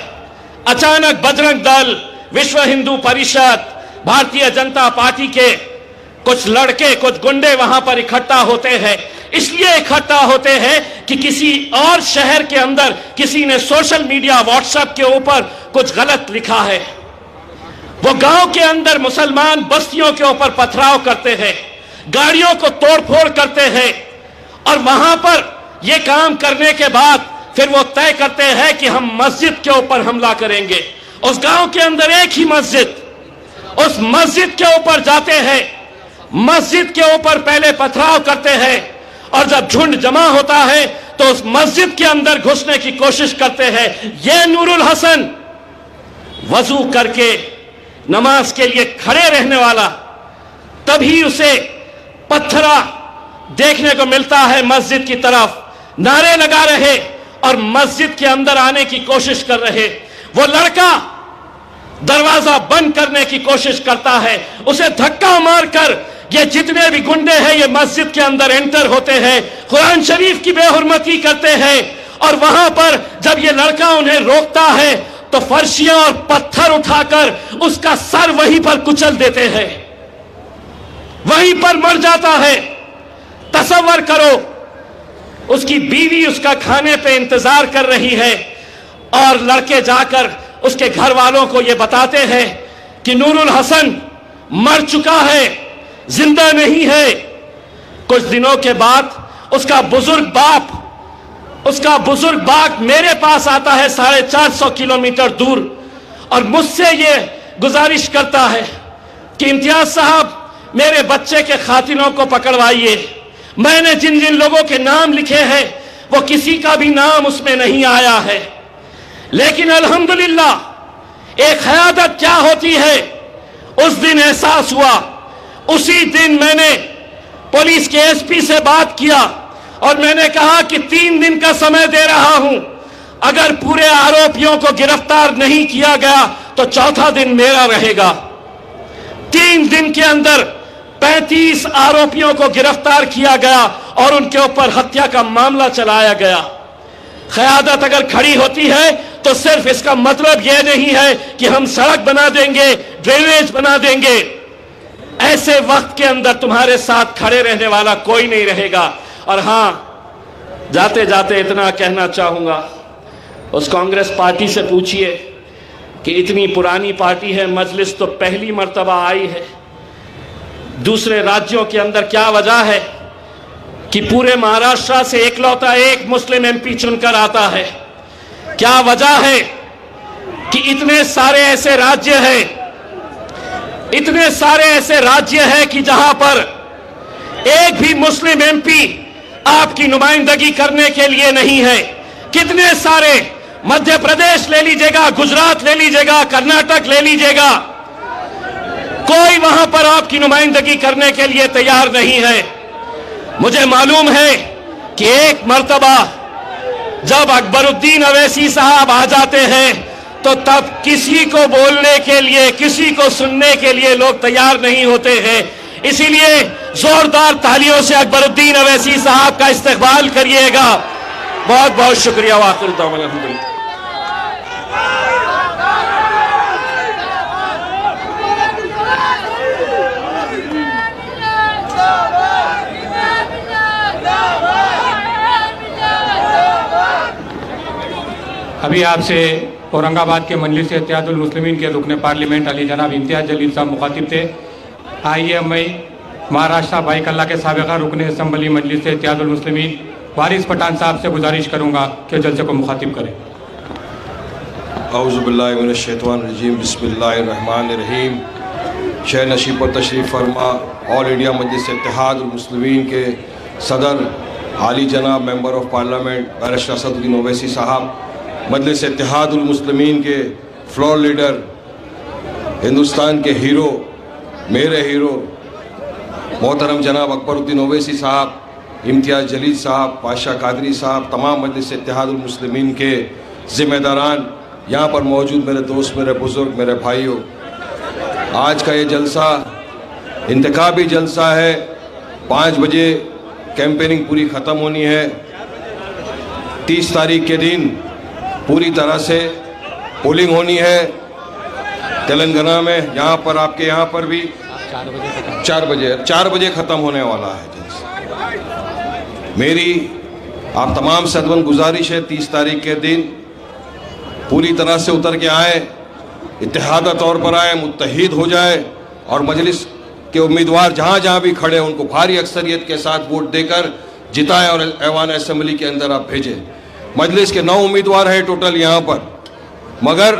اچانک بجرنگ دل، وشو ہندو پریشد، بھارتیہ جنتا پارٹی کے کچھ لڑکے، کچھ گنڈے وہاں پر اکٹھا ہوتے ہیں۔ اس لیے اکٹھا ہوتے ہیں کہ کسی اور شہر کے اندر کسی نے سوشل میڈیا، واٹس ایپ کے اوپر کچھ غلط لکھا ہے۔ وہ گاؤں کے اندر مسلمان بستیوں کے اوپر پتھراؤ کرتے ہیں، گاڑیوں کو توڑ پھوڑ کرتے ہیں، اور وہاں پر یہ کام کرنے کے بعد پھر وہ طے کرتے ہیں کہ ہم مسجد کے اوپر حملہ کریں گے۔ اس گاؤں کے اندر ایک ہی مسجد، اس مسجد کے اوپر جاتے ہیں، مسجد کے اوپر پہلے پتھراؤ کرتے ہیں، اور جب جھنڈ جمع ہوتا ہے تو اس مسجد کے اندر گھسنے کی کوشش کرتے ہیں۔ یہ نور الحسن وضو کر کے نماز کے لیے کھڑے رہنے والا، تبھی اسے پتھرا دیکھنے کو ملتا ہے مسجد کی طرف، نعرے لگا رہے اور مسجد کے اندر آنے کی کوشش کر رہے۔ وہ لڑکا دروازہ بند کرنے کی کوشش کرتا ہے، اسے دھکا مار کر یہ جتنے بھی گنڈے ہیں یہ مسجد کے اندر انٹر ہوتے ہیں، قرآن شریف کی بے حرمتی کرتے ہیں، اور وہاں پر جب یہ لڑکا انہیں روکتا ہے تو فرشیاں اور پتھر اٹھا کر اس کا سر وہیں پر کچل دیتے ہیں، وہیں پر مر جاتا ہے۔ تصور کرو، اس کی بیوی اس کا کھانے پہ انتظار کر رہی ہے، اور لڑکے جا کر اس کے گھر والوں کو یہ بتاتے ہیں کہ نور الحسن مر چکا ہے، زندہ نہیں ہے۔ کچھ دنوں کے بعد اس کا بزرگ باپ میرے پاس آتا ہے 450 کلومیٹر دور، اور مجھ سے یہ گزارش کرتا ہے کہ امتیاز صاحب میرے بچے کے قاتلوں کو پکڑوائیے۔ میں نے جن جن لوگوں کے نام لکھے ہیں وہ کسی کا بھی نام اس میں نہیں آیا ہے، لیکن الحمدللہ ایک قیادت کیا ہوتی ہے اس دن احساس ہوا۔ اسی دن میں نے پولیس کے ایس پی سے بات کیا اور میں نے کہا کہ 3 دن کا سمے دے رہا ہوں، اگر پورے آروپیوں کو گرفتار نہیں کیا گیا تو 4تھا دن میرا رہے گا۔ 3 دن کے اندر 35 آروپیوں کو گرفتار کیا گیا اور ان کے اوپر ہتیا کا معاملہ چلایا گیا. قیادت اگر کھڑی ہوتی ہے تو صرف اس کا مطلب یہ نہیں ہے کہ ہم سڑک بنا دیں گے, ڈرینیج بنا دیں گے. ایسے وقت کے اندر تمہارے ساتھ کھڑے رہنے والا کوئی نہیں رہے گا. اور ہاں, جاتے جاتے اتنا کہنا چاہوں گا, اس کانگریس پارٹی سے پوچھئے کہ اتنی پرانی پارٹی ہے, مجلس تو پہلی مرتبہ آئی ہے, دوسرے راجیوں کے اندر کیا وجہ ہے کہ پورے مہاراشٹر سے اکلوتا ایک مسلم ایم پی چن کر آتا ہے؟ کیا وجہ ہے کہ اتنے سارے ایسے راجیہ ہیں, اتنے سارے ایسے راجیہ ہیں کہ جہاں پر ایک بھی مسلم ایم پی آپ کی نمائندگی کرنے کے لیے نہیں ہے؟ کتنے سارے, مدھیہ پردیش لے لیجئے گا, گجرات لے لیجئے گا, کرناٹک لے لیجئے گا, کوئی وہاں پر آپ کی نمائندگی کرنے کے لیے تیار نہیں ہے. مجھے معلوم ہے کہ ایک مرتبہ جب اکبر الدین اویسی صاحب آ جاتے ہیں تو تب کسی کو بولنے کے لیے, کسی کو سننے کے لیے لوگ تیار نہیں ہوتے ہیں. اسی لیے زوردار تالیوں سے اکبر الدین اویسی صاحب کا استقبال کریے گا. بہت بہت شکریہ. وآخر دعوانا الحمدللہ. ابھی آپ سے اورنگ آباد کے مجلس اتحاد المسلمین کے رکن پارلیمنٹ علی جناب امتیاز جلیل صاحب مخاطب تھے. آئیے میں مہاراشٹر بھائی کلّہ کے سابقہ رکن اسمبلی مجلس اتحاد المسلمین وارث پٹھان صاحب سے گزارش کروں گا کہ جلسے کو مخاطب کریں. اعوذ باللہ من الشیطان الرجیم, بسم اللہ الرحمن الرحیم. شہر نشیب پر تشریف فرما آل انڈیا مجلس اتحاد المسلمین کے صدر عالی جناب member of parliament barrister Asad الدین اویسی صاحب, مجلس اتحاد المسلمین کے فلور لیڈر, ہندوستان کے ہیرو, میرے ہیرو محترم جناب اکبر الدین اویسی صاحب, امتیاز جلیل صاحب, پاشا قادری صاحب, تمام مجلس اتحاد المسلمین کے ذمہ داران, یہاں پر موجود میرے دوست, میرے بزرگ, میرے بھائیوں, آج کا یہ جلسہ انتخابی جلسہ ہے. 5 بجے کیمپیننگ پوری ختم ہونی ہے. 30 تاریخ کے دن پوری طرح سے پولنگ ہونی ہے تلنگانہ میں. یہاں پر آپ کے یہاں پر بھی 4 بجے ختم ہونے والا ہے جلسہ. میری آپ تمام سے ادبن گزارش ہے 30 تاریخ کے دن پوری طرح سے اتر کے آئیں, اتحادہ طور پر آئیں, متحد ہو جائے اور مجلس کے امیدوار جہاں جہاں بھی کھڑے ان کو بھاری اکثریت کے ساتھ ووٹ دے کر جتائیں اور ایوان اسمبلی کے اندر آپ بھیجیں. مجلس کے 9 امیدوار ہیں ٹوٹل یہاں پر, مگر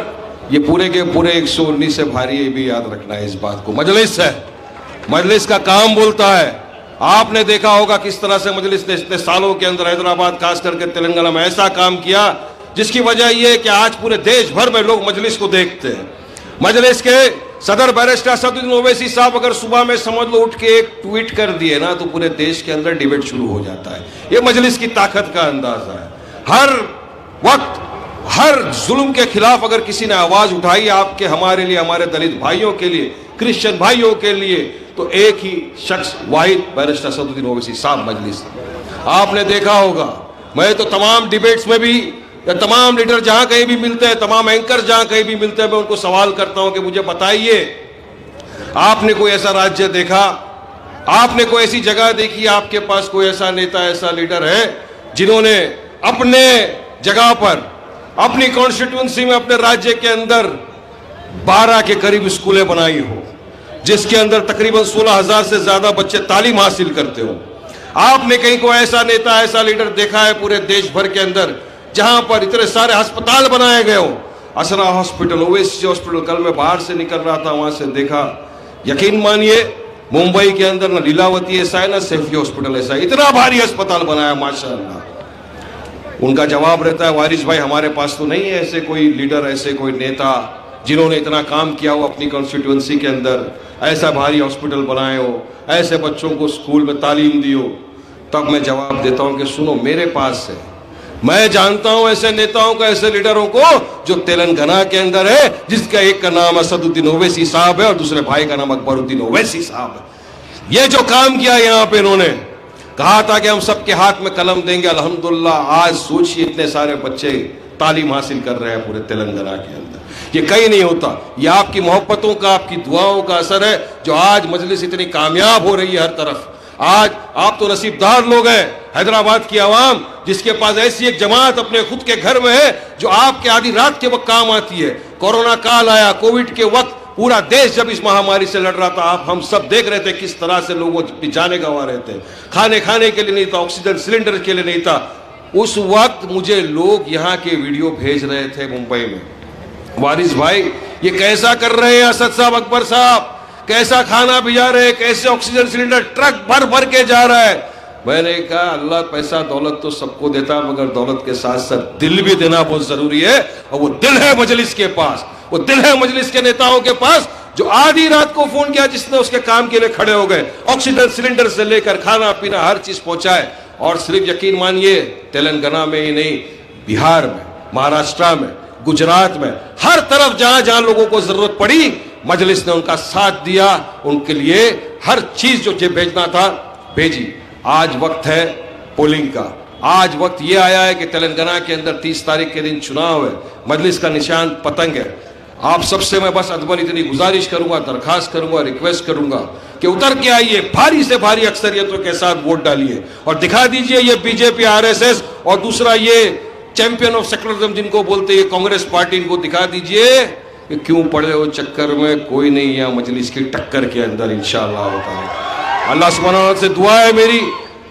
یہ پورے کے پورے 119 سے بھاری, یہ بھی یاد رکھنا ہے اس بات کو. مجلس ہے, مجلس کا کام بولتا ہے. آپ نے دیکھا ہوگا کس طرح سے مجلس نے اتنے سالوں کے اندر حیدرآباد خاص کر کے تلنگانہ میں ایسا کام کیا جس کی وجہ یہ ہے کہ آج پورے دیش بھر میں لوگ مجلس کو دیکھتے ہیں. مجلس کے صدر بیرسٹر اسد الدین اویسی صاحب اگر صبح میں سمجھ لو اٹھ کے ایک ٹویٹ کر دیے نا تو پورے دیش کے اندر ڈیبیٹ شروع ہو جاتا ہے. یہ مجلس کی طاقت کا اندازہ ہے. ہر وقت ہر ظلم کے خلاف اگر کسی نے آواز اٹھائی آپ کے, ہمارے لیے, ہمارے دلت بھائیوں کے لیے, کرسچن بھائیوں کے لیے, تو ایک ہی شخص واحد بیرسٹر اسد الدین اویسی صاحب مجلس. آپ نے دیکھا ہوگا میں تو تمام ڈیبیٹس میں بھی یا تمام لیڈر جہاں کہیں بھی ملتے ہیں, تمام اینکر جہاں کہیں بھی ملتے ہیں, میں ان کو سوال کرتا ہوں کہ مجھے بتائیے آپ نے کوئی ایسا راجیہ دیکھا, آپ نے کوئی ایسی جگہ دیکھی, آپ کے پاس کوئی ایسا نیتا, ایسا لیڈر ہے جنہوں نے اپنے جگہ پر, اپنی کانسٹیٹوئنسی میں, اپنے راجیہ کے اندر 12 کے قریب اسکولیں بنائی ہو جس کے اندر تقریباً 16,000 سے زیادہ بچے تعلیم حاصل کرتے ہو؟ آپ نے کہیں کوئی ایسا نیتا, ایسا لیڈر دیکھا ہے پورے دیش بھر کے اندر جہاں پر اتنے سارے ہسپتال بنائے گئے ہوں؟ اسنا ہاسپٹل, اویسی ہاسپٹل, کل میں باہر سے نکل رہا تھا, وہاں سے دیکھا, یقین مانیے ممبئی کے اندر نہ لیلاوتی ایسا ہے نہ سیفی ہاسپٹل ایسا ہے, اتنا بھاری ہسپتال بنایا ماشاءاللہ. ان کا جواب رہتا ہے وارث بھائی ہمارے پاس تو نہیں ہے ایسے کوئی لیڈر, ایسے کوئی نیتا جنہوں نے اتنا کام کیا ہو اپنی کانسٹیٹوئنسی کے اندر, ایسا بھاری ہاسپٹل بنائے ہو, ایسے بچوں کو اسکول میں تعلیم دی ہو. تب میں جواب دیتا ہوں کہ سنو میرے پاس ہے, میں جانتا ہوں ایسے نیتاؤں کو, ایسے لیڈروں کو جو تلنگانہ کے اندر ہے, جس کا ایک کا نام اسد الدین اویسی صاحب ہے اور دوسرے بھائی کا نام اکبر الدین اویسی صاحب ہے. یہ جو کام کیا یہاں پہ انہوں نے, کہا تھا کہ ہم سب کے ہاتھ میں قلم دیں گے. الحمدللہ آج سوچیے اتنے سارے بچے تعلیم حاصل کر رہے ہیں پورے تلنگانہ کے اندر. یہ کہیں نہیں ہوتا. یہ آپ کی محبتوں کا, آپ کی دعاؤں کا اثر ہے جو آج مجلس اتنی کامیاب ہو رہی ہے ہر طرف. آج آپ تو نصیبدار لوگ ہیں, حیدرآباد کی عوام جس کے پاس ایسی ایک جماعت اپنے خود کے گھر میں ہے جو آپ کے آدھی رات کے وقت کام آتی ہے. کورونا کال آیا, کووڈ کے وقت پورا دیش جب اس مہاماری سے لڑ رہا تھا, ہم سب دیکھ رہے تھے کس طرح سے لوگوں جانے گنوا رہے تھے. کھانے کے لیے نہیں تھا, آکسیجن سلنڈر کے لیے نہیں تھا. اس وقت مجھے لوگ یہاں کے ویڈیو بھیج رہے تھے ممبئی میں, وارث بھائی یہ کیسا کر رہے ہیں اسد صاحب, اکبر صاحب کیسا کھانا بھیجا رہے ہیں, کیسے آکسیجن سلنڈر ٹرک بھر کے جا رہا ہے. میں نے کہا اللہ پیسہ دولت تو سب کو دیتا مگر دولت کے ساتھ ساتھ دل بھی دینا بہت ضروری ہے, اور وہ دل ہے مجلس کے پاس, وہ دل ہے مجلس کے نیتاؤں کے پاس جو آدھی رات کو فون کیا جس نے اس کے کام کے لیے کھڑے ہو گئے, آکسیجن سلنڈر سے لے کر کھانا پینا ہر چیز پہنچائے. اور صرف یقین مانیے تلنگانہ میں ہی نہیں, بہار میں, مہاراشٹرا میں, گجرات میں, ہر طرف جہاں جہاں لوگوں کو ضرورت پڑی مجلس نے ان کا ساتھ دیا, ان کے لیے ہر چیز جو بھیجنا تھا بھیجی. آج وقت ہے پولنگ کا, آج وقت یہ آیا ہے کہ تلنگانہ کے اندر 30 تاریخ کے دن چناؤ ہے. مجلس کا نشان پتنگ ہے. آپ سب سے میں بس ادبن اتنی گزارش کروں گا, درخواست کروں گا, ریکویسٹ کروں گا کہ اتر کے آئیے, بھاری سے بھاری اکثریتوں کے ساتھ ووٹ ڈالیے اور دکھا دیجئے یہ بی جے پی, آر ایس ایس اور دوسرا یہ چیمپئن آف سیکولرزم جن کو بولتے ہیں کانگریس پارٹی, ان کو دکھا دیجئے کہ کیوں پڑے ہو چکر میں, کوئی نہیں یہاں مجلس کی ٹکر کے اندر انشاءاللہ تعالی. اللہ سبحانہ وتعالی سے دعا ہے میری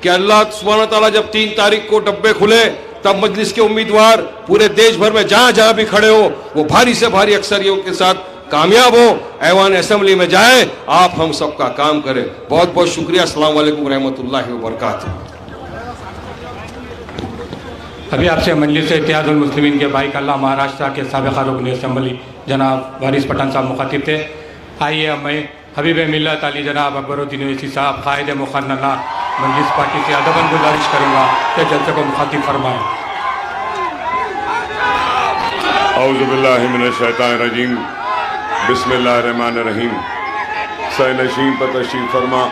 کہ اللہ سبحانہ وتعالی جب 3 تاریخ کو ڈبے کھلے تب مجلس کے امیدوار پورے دیش بھر میں جہاں جہاں بھی کھڑے ہو وہ بھاری سے بھاری اکثریتوں کے ساتھ کامیاب ہو, ایوان اسمبلی میں جائیں, آپ ہم سب کا کام کریں. بہت بہت شکریہ. السلام علیکم ورحمۃ اللہ وبرکاتہ. ابھی آپ سے مجلس اتحاد المسلمین کے بھائی کلّہ مہاراشٹر کے سابق رکن اسمبلی جناب وارث پٹھان صاحب مخاطب تھے. آئیے اب میں حبیب ملت علی جناب اکبر الدین اویسی صاحب قائد مقننہ مجلس پارٹی سے ادباً گزارش کروں گا کہ جلسے کو مخاطب فرمائیں. اعوذ باللہ من الشیطان الرجیم, بسم اللہ الرحمن الرحیم. سہ نشین پر تشریف فرما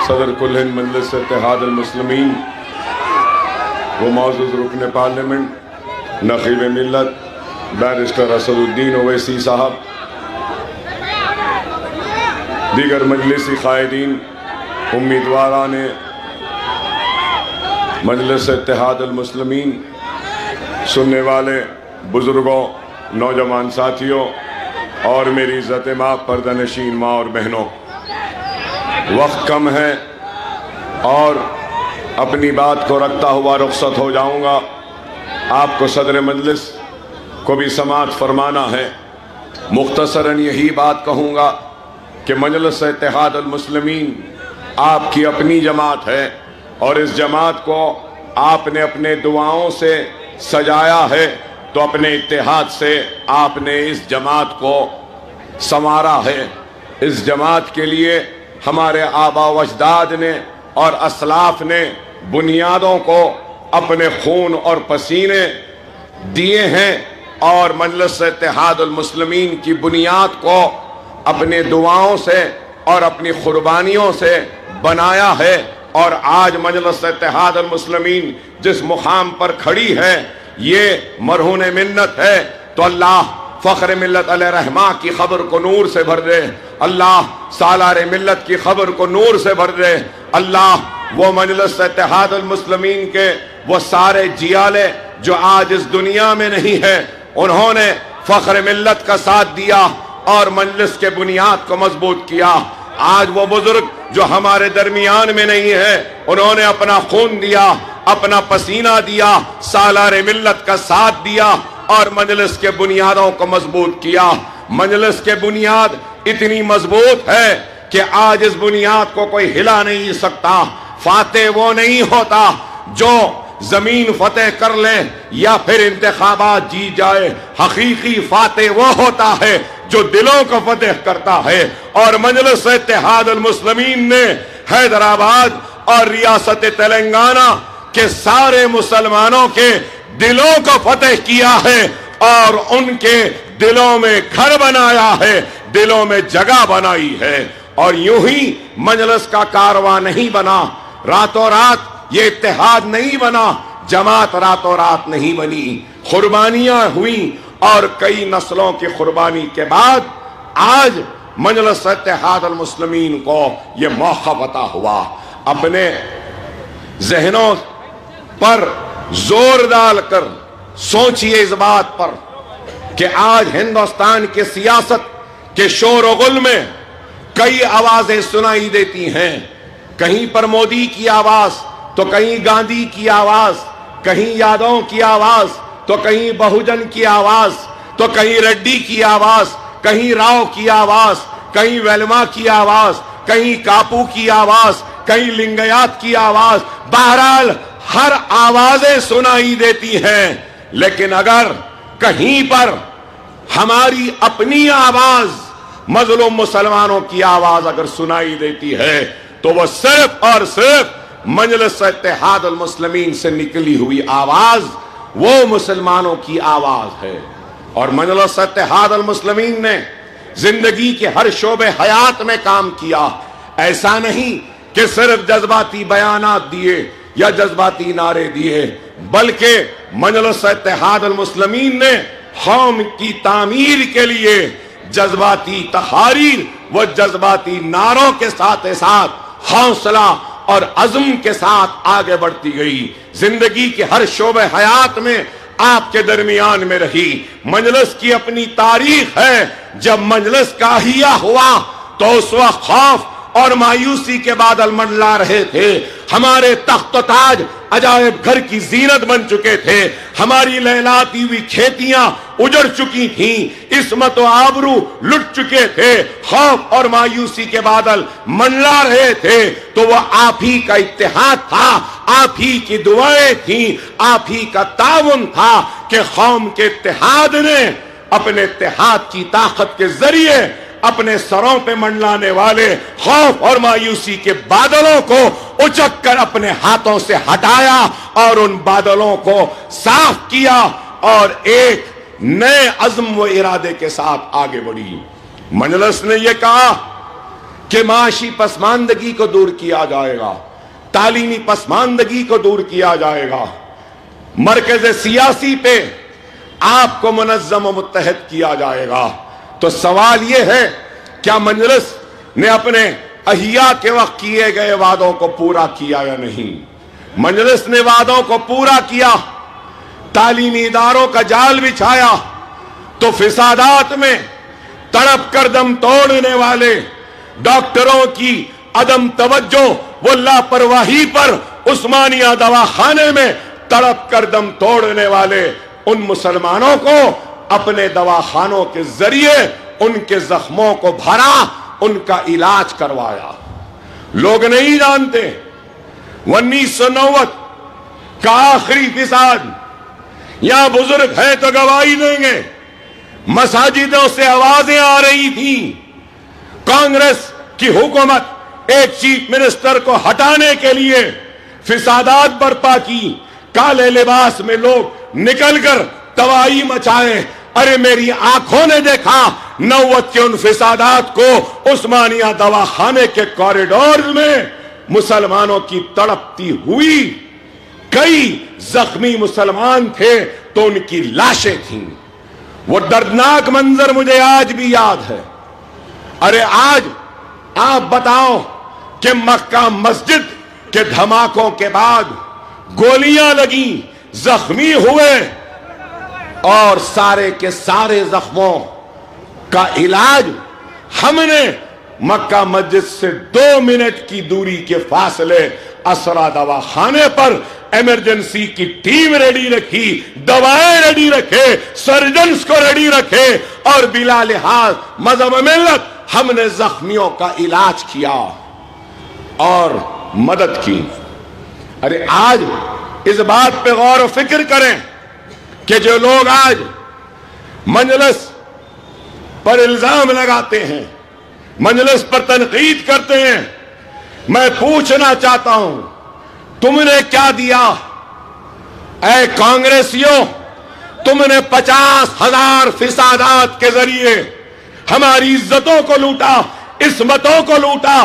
صدر کل ہند مجلس اتحاد المسلمین و معزز رکن پارلیمنٹ نقیب ملت بیرسٹر اسد الدین اویسی صاحب, دیگر مجلسی قائدین, امیدواران مجلس اتحاد المسلمین, سننے والے بزرگوں, نوجوان ساتھیوں اور میری عزت ماں پردہ نشین ماں اور بہنوں, وقت کم ہے اور اپنی بات کو رکھتا ہوا رخصت ہو جاؤں گا. آپ کو صدر مجلس کو بھی سماعت فرمانا ہے. مختصراً یہی بات کہوں گا کہ مجلس اتحاد المسلمین آپ کی اپنی جماعت ہے اور اس جماعت کو آپ نے اپنے دعاؤں سے سجایا ہے, تو اپنے اتحاد سے آپ نے اس جماعت کو سنوارا ہے. اس جماعت کے لیے ہمارے آبا و اجداد نے اور اسلاف نے بنیادوں کو اپنے خون اور پسینے دیے ہیں, اور مجلس اتحاد المسلمین کی بنیاد کو اپنے دعاؤں سے اور اپنی قربانیوں سے بنایا ہے. اور آج مجلس اتحاد المسلمین جس مقام پر کھڑی ہے یہ مرہون منت ہے. تو اللہ فخر ملت علیہ رحمہ کی خبر کو نور سے بھر دے, اللہ سالار ملت کی خبر کو نور سے بھر دے. اللہ وہ مجلس اتحاد المسلمین کے وہ سارے جیالے جو آج اس دنیا میں نہیں ہے, انہوں نے فخر ملت کا ساتھ دیا اور مجلس کے بنیاد کو مضبوط کیا. آج وہ بزرگ جو ہمارے درمیان میں نہیں ہے, انہوں نے اپنا خون دیا, اپنا پسینہ دیا, سالار ملت کا ساتھ دیا اور مجلس کے بنیادوں کو مضبوط کیا. مجلس کے بنیاد اتنی مضبوط ہے کہ آج اس بنیاد کو کوئی ہلا نہیں سکتا. فاتح وہ نہیں ہوتا جو زمین فتح کر لے یا پھر انتخابات جیت جائے, حقیقی فاتح وہ ہوتا ہے جو دلوں کو فتح کرتا ہے. اور مجلس اتحاد المسلمین نے حیدرآباد اور ریاست تلنگانہ کے سارے مسلمانوں کے دلوں کو فتح کیا ہے اور ان کے دلوں میں گھر بنایا ہے, دلوں میں جگہ بنائی ہے. اور یوں ہی مجلس کا کارواں نہیں بنا, راتوں رات یہ اتحاد نہیں بنا، جماعت راتوں رات نہیں بنی، قربانیاں ہوئیں، اور کئی نسلوں کی قربانی کے بعد آج مجلس اتحاد المسلمین کو یہ موقع عطا ہوا۔ اپنے ذہنوں پر زور ڈال کر سوچئے اس بات پر کہ آج ہندوستان کی سیاست کے شور و غل میں کئی آوازیں سنائی دیتی ہیں، کہیں پر مودی کی آواز تو کہیں گاندھی کی آواز، کہیں یادوں کی آواز تو کہیں بہوجن کی آواز، تو کہیں ریڈی کی آواز، کہیں راؤ کی آواز، کہیں ویلما کی آواز، کہیں کاپو کی آواز، کہیں لنگیات کی آواز، بہرحال ہر آوازیں سنائی دیتی ہیں، لیکن اگر کہیں پر ہماری اپنی آواز، مظلوم مسلمانوں کی آواز اگر سنائی دیتی ہے تو وہ صرف اور صرف مجلس اتحاد المسلمین سے نکلی ہوئی آواز وہ مسلمانوں کی آواز ہے۔ اور مجلس اتحاد المسلمین نے زندگی کے ہر شعبے حیات میں کام کیا، ایسا نہیں کہ صرف جذباتی بیانات دیے یا جذباتی نعرے دیے، بلکہ مجلس اتحاد المسلمین نے قوم کی تعمیر کے لیے جذباتی تحاریر و جذباتی نعروں کے ساتھ حوصلہ اور عزم کے ساتھ آگے بڑھتی گئی، زندگی کے ہر شعبے حیات میں آپ کے درمیان میں رہی۔ مجلس کی اپنی تاریخ ہے، جب مجلس کا احیا ہوا تو اس وقت خوف اور مایوسی کے بادل منڈلا رہے تھے، ہمارے تخت و تاج عجائب گھر کی زینت بن چکے تھے، ہماری لہلاتی ہوئی کھیتیاں اجڑ چکی تھیں، عصمت و آبرو لٹ چکے تھے، خوف اور مایوسی کے بادل منڈلا رہے تھے، تو وہ آپ ہی کا اتحاد تھا، آپ ہی کی دعائیں تھیں، آپ ہی کا تعاون تھا کہ قوم کے اتحاد نے اپنے اتحاد کی طاقت کے ذریعے اپنے سروں پہ منڈلانے والے خوف اور مایوسی کے بادلوں کو اچک کر اپنے ہاتھوں سے ہٹایا اور ان بادلوں کو صاف کیا اور ایک نئے عزم و ارادے کے ساتھ آگے بڑھی۔ مجلس نے یہ کہا کہ معاشی پسماندگی کو دور کیا جائے گا، تعلیمی پسماندگی کو دور کیا جائے گا، مرکز سیاسی پہ آپ کو منظم و متحد کیا جائے گا۔ تو سوال یہ ہے، کیا مجلس نے اپنے احیا کے وقت کیے گئے وعدوں کو پورا کیا یا نہیں؟ مجلس نے وعدوں کو پورا کیا، تعلیمی اداروں کا جال بچھایا تو فسادات میں تڑپ کر دم توڑنے والے ڈاکٹروں کی عدم توجہ و لاپرواہی پر عثمانیہ دواخانے میں تڑپ کر دم توڑنے والے ان مسلمانوں کو اپنے دواخانوں کے ذریعے ان کے زخموں کو بھرا، ان کا علاج کروایا۔ لوگ نہیں جانتے 1990 کا آخری فساد، یہاں بزرگ ہے تو گواہی دیں گے، مساجدوں سے آوازیں آ رہی تھیں، کانگریس کی حکومت ایک چیف منسٹر کو ہٹانے کے لیے فسادات برپا کی، کالے لباس میں لوگ نکل کر تباہی مچائے۔ ارے میری آنکھوں نے دیکھا 90 کے ان فسادات کو عثمانیہ دواخانے کے کوریڈور میں مسلمانوں کی تڑپتی ہوئی، کئی زخمی مسلمان تھے تو ان کی لاشیں تھیں۔ وہ دردناک منظر مجھے آج بھی یاد ہے۔ ارے آج آپ بتاؤ کہ مکہ مسجد کے دھماکوں کے بعد گولیاں لگیں، زخمی ہوئے، اور سارے کے سارے زخموں کا علاج ہم نے مکہ مسجد سے 2 منٹ کی دوری کے فاصلے اسرا دواخانے پر ایمرجنسی کی ٹیم ریڈی رکھی، دوائیں ریڈی رکھے، سرجنز کو ریڈی رکھے، اور بلا لحاظ مذہب ملت ہم نے زخمیوں کا علاج کیا اور مدد کی۔ ارے آج اس بات پہ غور و فکر کریں کہ جو لوگ آج مجلس پر الزام لگاتے ہیں، مجلس پر تنقید کرتے ہیں، میں پوچھنا چاہتا ہوں تم نے کیا دیا؟ اے کانگریسیوں، تم نے 50,000 فسادات کے ذریعے ہماری عزتوں کو لوٹا، عصمتوں کو لوٹا،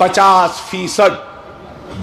50%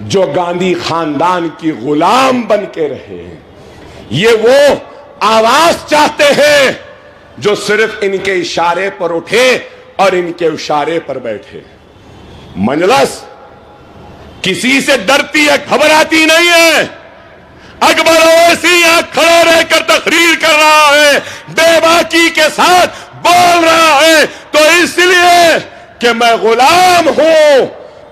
جو گاندھی خاندان کی غلام بن کے رہے ہیں، یہ وہ آواز چاہتے ہیں جو صرف ان کے اشارے پر اٹھے اور ان کے اشارے پر بیٹھے۔ مجلس کسی سے ڈرتی ہے، گھبراتی نہیں ہے۔ اکبر اویسی یہاں کھڑا رہ کر تقریر کر رہا ہے، بے باکی کے ساتھ بول رہا ہے، تو اس لیے کہ میں غلام ہوں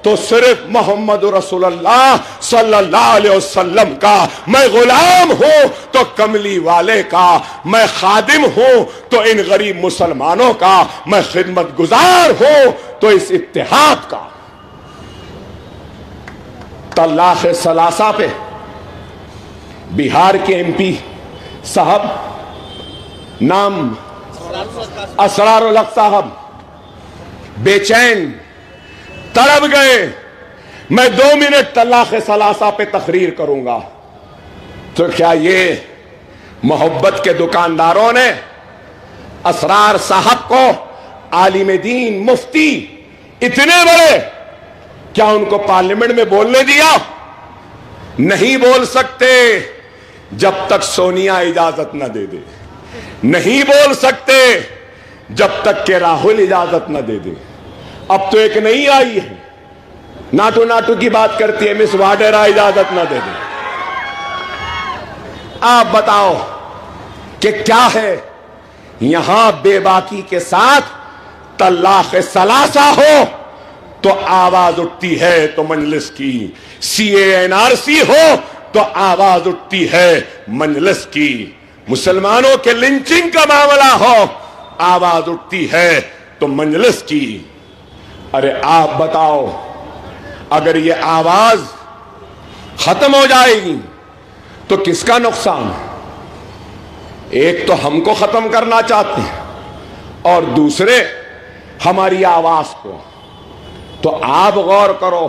تو صرف محمد رسول اللہ صلی اللہ علیہ وسلم کا، میں غلام ہوں تو کملی والے کا، میں خادم ہوں تو ان غریب مسلمانوں کا، میں خدمت گزار ہوں تو اس اتحاد کا۔ طلاق ثلاثہ پہ بہار کے ایم پی صاحب نام اسرار الحق صاحب بے چین تڑپ گئے، میں 2 منٹ طلاق ثلاثہ پہ تقریر کروں گا۔ تو کیا یہ محبت کے دکانداروں نے اسرار صاحب کو، عالم دین مفتی اتنے بڑے، کیا ان کو پارلیمنٹ میں بولنے دیا؟ نہیں بول سکتے جب تک سونیا اجازت نہ دے دے، نہیں بول سکتے جب تک کہ راہل اجازت نہ دے دے۔ اب تو ایک نئی آئی ہے، ناٹو ناٹو کی بات کرتی ہے، مس واڈرا اجازت نہ دے دے۔ آپ بتاؤ کہ کیا ہے؟ یہاں بے باکی کے ساتھ طلاق ثلاثہ ہو تو آواز اٹھتی ہے تو مجلس کی، سی اے این آر سی ہو تو آواز اٹھتی ہے مجلس کی، مسلمانوں کے لنچنگ کا معاملہ ہو آواز اٹھتی ہے تو مجلس کی۔ ارے آپ بتاؤ، اگر یہ آواز ختم ہو جائے گی تو کس کا نقصان؟ ایک تو ہم کو ختم کرنا چاہتے ہیں اور دوسرے ہماری آواز کو۔ تو آپ غور کرو،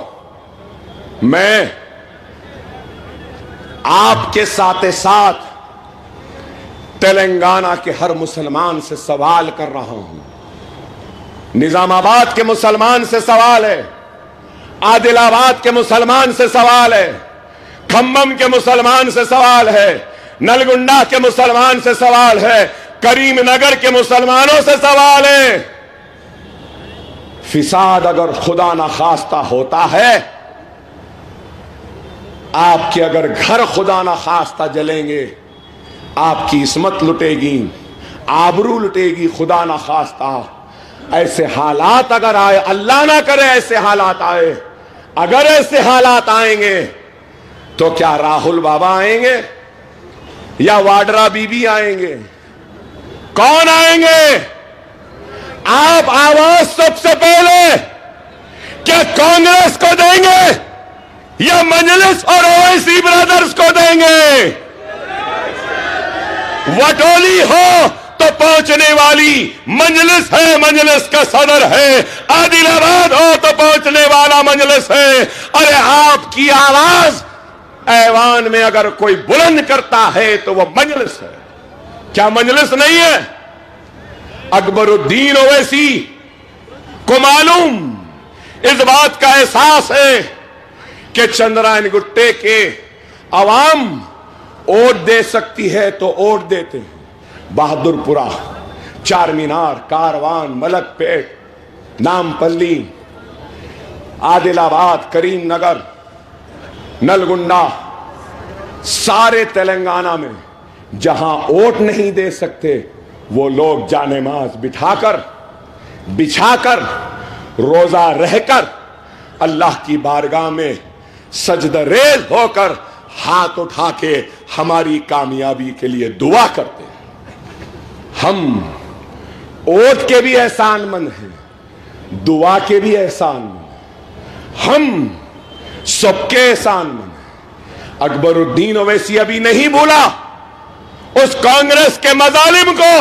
میں آپ کے ساتھ ساتھ تلنگانہ کے ہر مسلمان سے سوال کر رہا ہوں، نظام آباد کے مسلمان سے سوال ہے، عادل آباد کے مسلمان سے سوال ہے، کھمم کے مسلمان سے سوال ہے، نلگنڈا کے مسلمان سے سوال ہے، کریم نگر کے مسلمانوں سے سوال ہے۔ فساد اگر خدا نخواستہ ہوتا ہے، آپ کے اگر گھر خدا نخواستہ جلیں گے، آپ کی عصمت لٹے گی، آبرو لٹے گی خدا نخواستہ۔ ایسے حالات اگر آئے، اللہ نہ کرے ایسے حالات آئے، اگر ایسے حالات آئیں گے تو کیا راہل بابا آئیں گے یا واڈرا بی بی آئیں گے؟ کون آئیں گے؟ آپ آواز سب سے پہلے کیا کانگریس کو دیں گے یا مجلس اور اویسی برادرز کو دیں گے؟ وٹولی ہو تو پہنچنے والی مجلس ہے، مجلس کا صدر ہے، عادل آباد ہو تو پہنچنے والا مجلس ہے۔ ارے آپ کی آواز ایوان میں اگر کوئی بلند کرتا ہے تو وہ مجلس ہے، کیا مجلس نہیں ہے؟ اکبر الدین اویسی کو معلوم، اس بات کا احساس ہے کہ چندرائن گٹے کے عوام ووٹ دے سکتی ہے تو ووٹ دیتے ہیں۔ بہادر پورہ، چار مینار، کاروان، ملک پیٹ، نام پلی، عادل آباد، کریم نگر، نلگنڈا، سارے تلنگانہ میں جہاں ووٹ نہیں دے سکتے وہ لوگ جانماز بچھا کر روزہ رہ کر اللہ کی بارگاہ میں سجدہ ریز ہو کر ہاتھ اٹھا کے ہماری کامیابی کے لیے دعا کرتے ہیں۔ ہم ووٹ کے بھی احسان مند ہیں، دعا کے بھی احسان مند، ہم سب کے احسان مند ہیں۔ اکبر الدین اویسی ابھی نہیں بھولا اس کانگریس کے مظالم کو،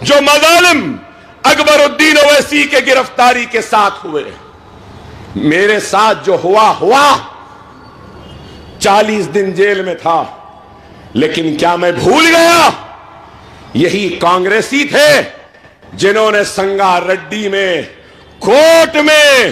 جو مظالم اکبر الدین اویسی کے گرفتاری کے ساتھ ہوئے۔ میرے ساتھ جو ہوا 40 دن جیل میں تھا، لیکن کیا میں بھول گیا؟ یہی کانگریسی تھے جنہوں نے سنگا ریڈی میں، کوٹ میں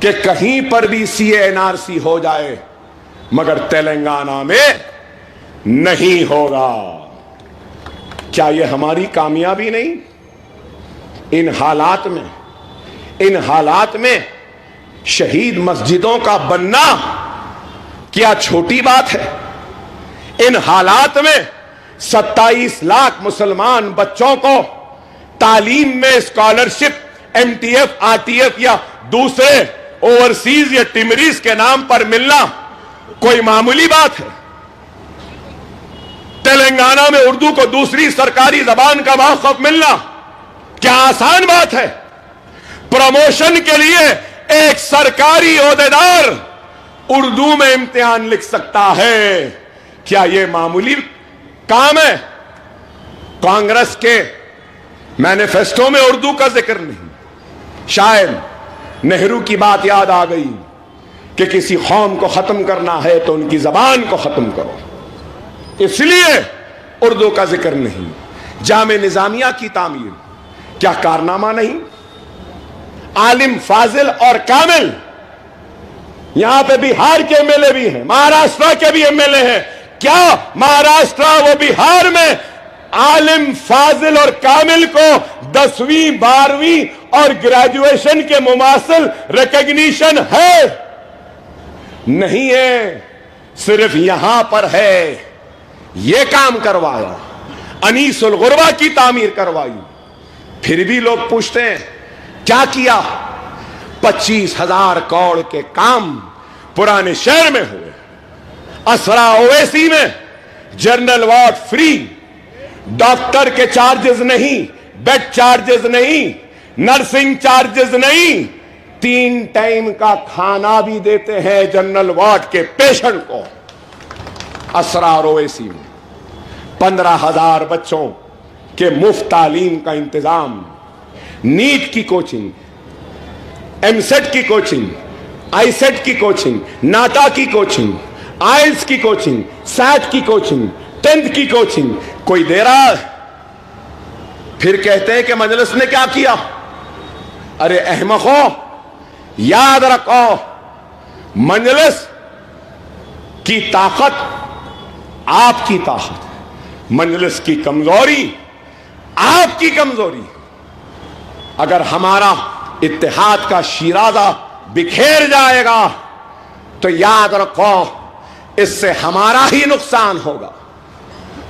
کہ کہیں پر بھی سی اے این آر سی ہو جائے مگر تلنگانہ میں نہیں ہوگا. کیا یہ ہماری کامیابی نہیں؟ ان حالات میں شہید مسجدوں کا بننا کیا چھوٹی بات ہے؟ ان حالات میں 27 لاکھ مسلمان بچوں کو تعلیم میں scholarship M T F R T F یا دوسرے اوورسیز یا ٹمریز کے نام پر ملنا کوئی معمولی بات ہے؟ تلنگانہ میں اردو کو دوسری سرکاری زبان کا موقف ملنا کیا آسان بات ہے؟ پروموشن کے لیے ایک سرکاری عہدیدار اردو میں امتحان لکھ سکتا ہے. کیا یہ معمولی کام ہے؟ کانگریس کے مینیفیسٹو میں اردو کا ذکر نہیں. شاید نہرو کی بات یاد آ گئی کہ کسی قوم کو ختم کرنا ہے تو ان کی زبان کو ختم کرو، اس لیے اردو کا ذکر نہیں. جامع نظامیہ کی تعمیر کیا کارنامہ نہیں؟ عالم، فاضل اور کامل. یہاں پہ بہار کے ایم ایل اے بھی ہیں، مہاراشٹرا کے بھی ایم ایل اے ہیں. کیا مہاراشٹرا و بہار میں عالم، فاضل اور کامل کو 10ویں 12ویں اور گریجویشن کے مماثل ریکگنیشن ہے؟ نہیں ہے. صرف یہاں پر ہے. یہ کام کروایا، انیس الغربہ کی تعمیر کروائی. پھر بھی لوگ پوچھتے ہیں کیا کیا؟ 25,000 کروڑ کے کام پرانے شہر میں ہوئے. اسرا اویسی میں جنرل وارڈ فری، ڈاکٹر کے چارجز نہیں، بیڈ چارجز نہیں، نرسنگ چارجز نہیں، 3 ٹائم کا کھانا بھی دیتے ہیں جنرل وارڈ کے پیشنٹ کو. اسرا اور اویسی میں 15,000 بچوں کے مفت تعلیم کا انتظام، نیٹ کی کوچنگ، ایم سیٹ کی کوچنگ، آئی سیٹ کی کوچنگ، ناٹا کی کوچنگ، آئلس کی کوچنگ، سیٹ کی کوچنگ، 10th کی کوچنگ کوئی دے رہا ہے. پھر کہتے ہیں کہ مجلس نے کیا کیا؟ ارے احمقو، یاد رکھو مجلس کی طاقت آپ کی طاقت، مجلس کی کمزوری آپ کی کمزوری. اگر ہمارا اتحاد کا شیرازہ بکھیر جائے گا تو یاد رکھو اس سے ہمارا ہی نقصان ہوگا.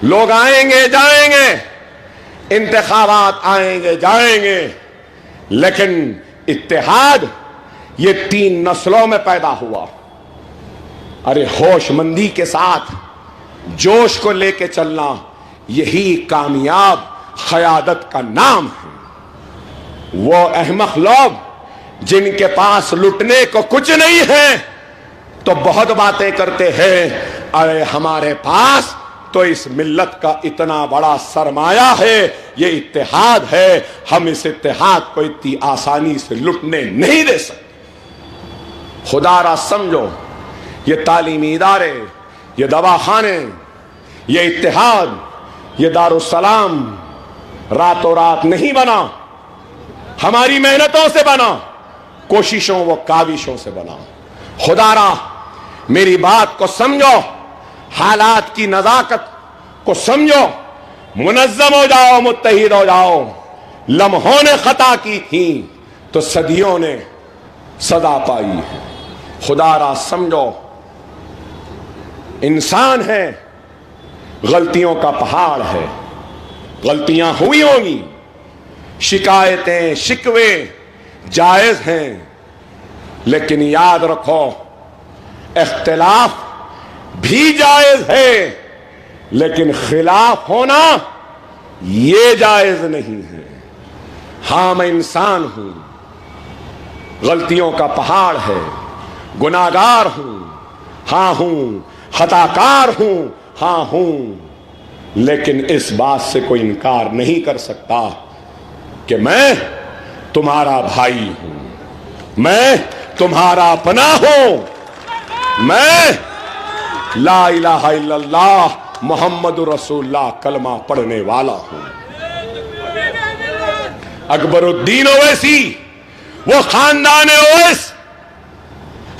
لوگ آئیں گے جائیں گے، انتخابات آئیں گے جائیں گے، لیکن اتحاد یہ 3 نسلوں میں پیدا ہوا. ارے ہوش مندی کے ساتھ جوش کو لے کے چلنا، یہی کامیاب قیادت کا نام ہے. وہ احمق لوگ جن کے پاس لٹنے کو کچھ نہیں ہے تو بہت باتیں کرتے ہیں. ارے ہمارے پاس تو اس ملت کا اتنا بڑا سرمایہ ہے، یہ اتحاد ہے، ہم اس اتحاد کو اتنی آسانی سے لٹنے نہیں دے سکتے. خدا را سمجھو، یہ تعلیمی ادارے، یہ دواخانے، یہ اتحاد، یہ دارالسلام راتوں رات نہیں بنا، ہماری محنتوں سے بنا، کوششوں و کاوشوں سے بنا. خدا را میری بات کو سمجھو، حالات کی نزاکت کو سمجھو، منظم ہو جاؤ، متحد ہو جاؤ. لمحوں نے خطا کی تھی تو صدیوں نے سزا پائی ہے. خدا را سمجھو، انسان ہے، غلطیوں کا پہاڑ ہے، غلطیاں ہوئی ہوں گی، شکایتیں شکوے جائز ہیں، لیکن یاد رکھو اختلاف بھی جائز ہے، لیکن خلاف ہونا یہ جائز نہیں ہے. ہاں میں انسان ہوں، غلطیوں کا پہاڑ ہے، گناہگار ہوں، ہاں ہوں، خطا کار ہوں، ہاں ہوں، لیکن اس بات سے کوئی انکار نہیں کر سکتا کہ میں تمہارا بھائی ہوں، میں تمہارا اپنا ہوں، میں لا الہ الا اللہ محمد رسول اللہ کلمہ پڑھنے والا ہوں. اکبر الدین اویسی، وہ خاندان اویس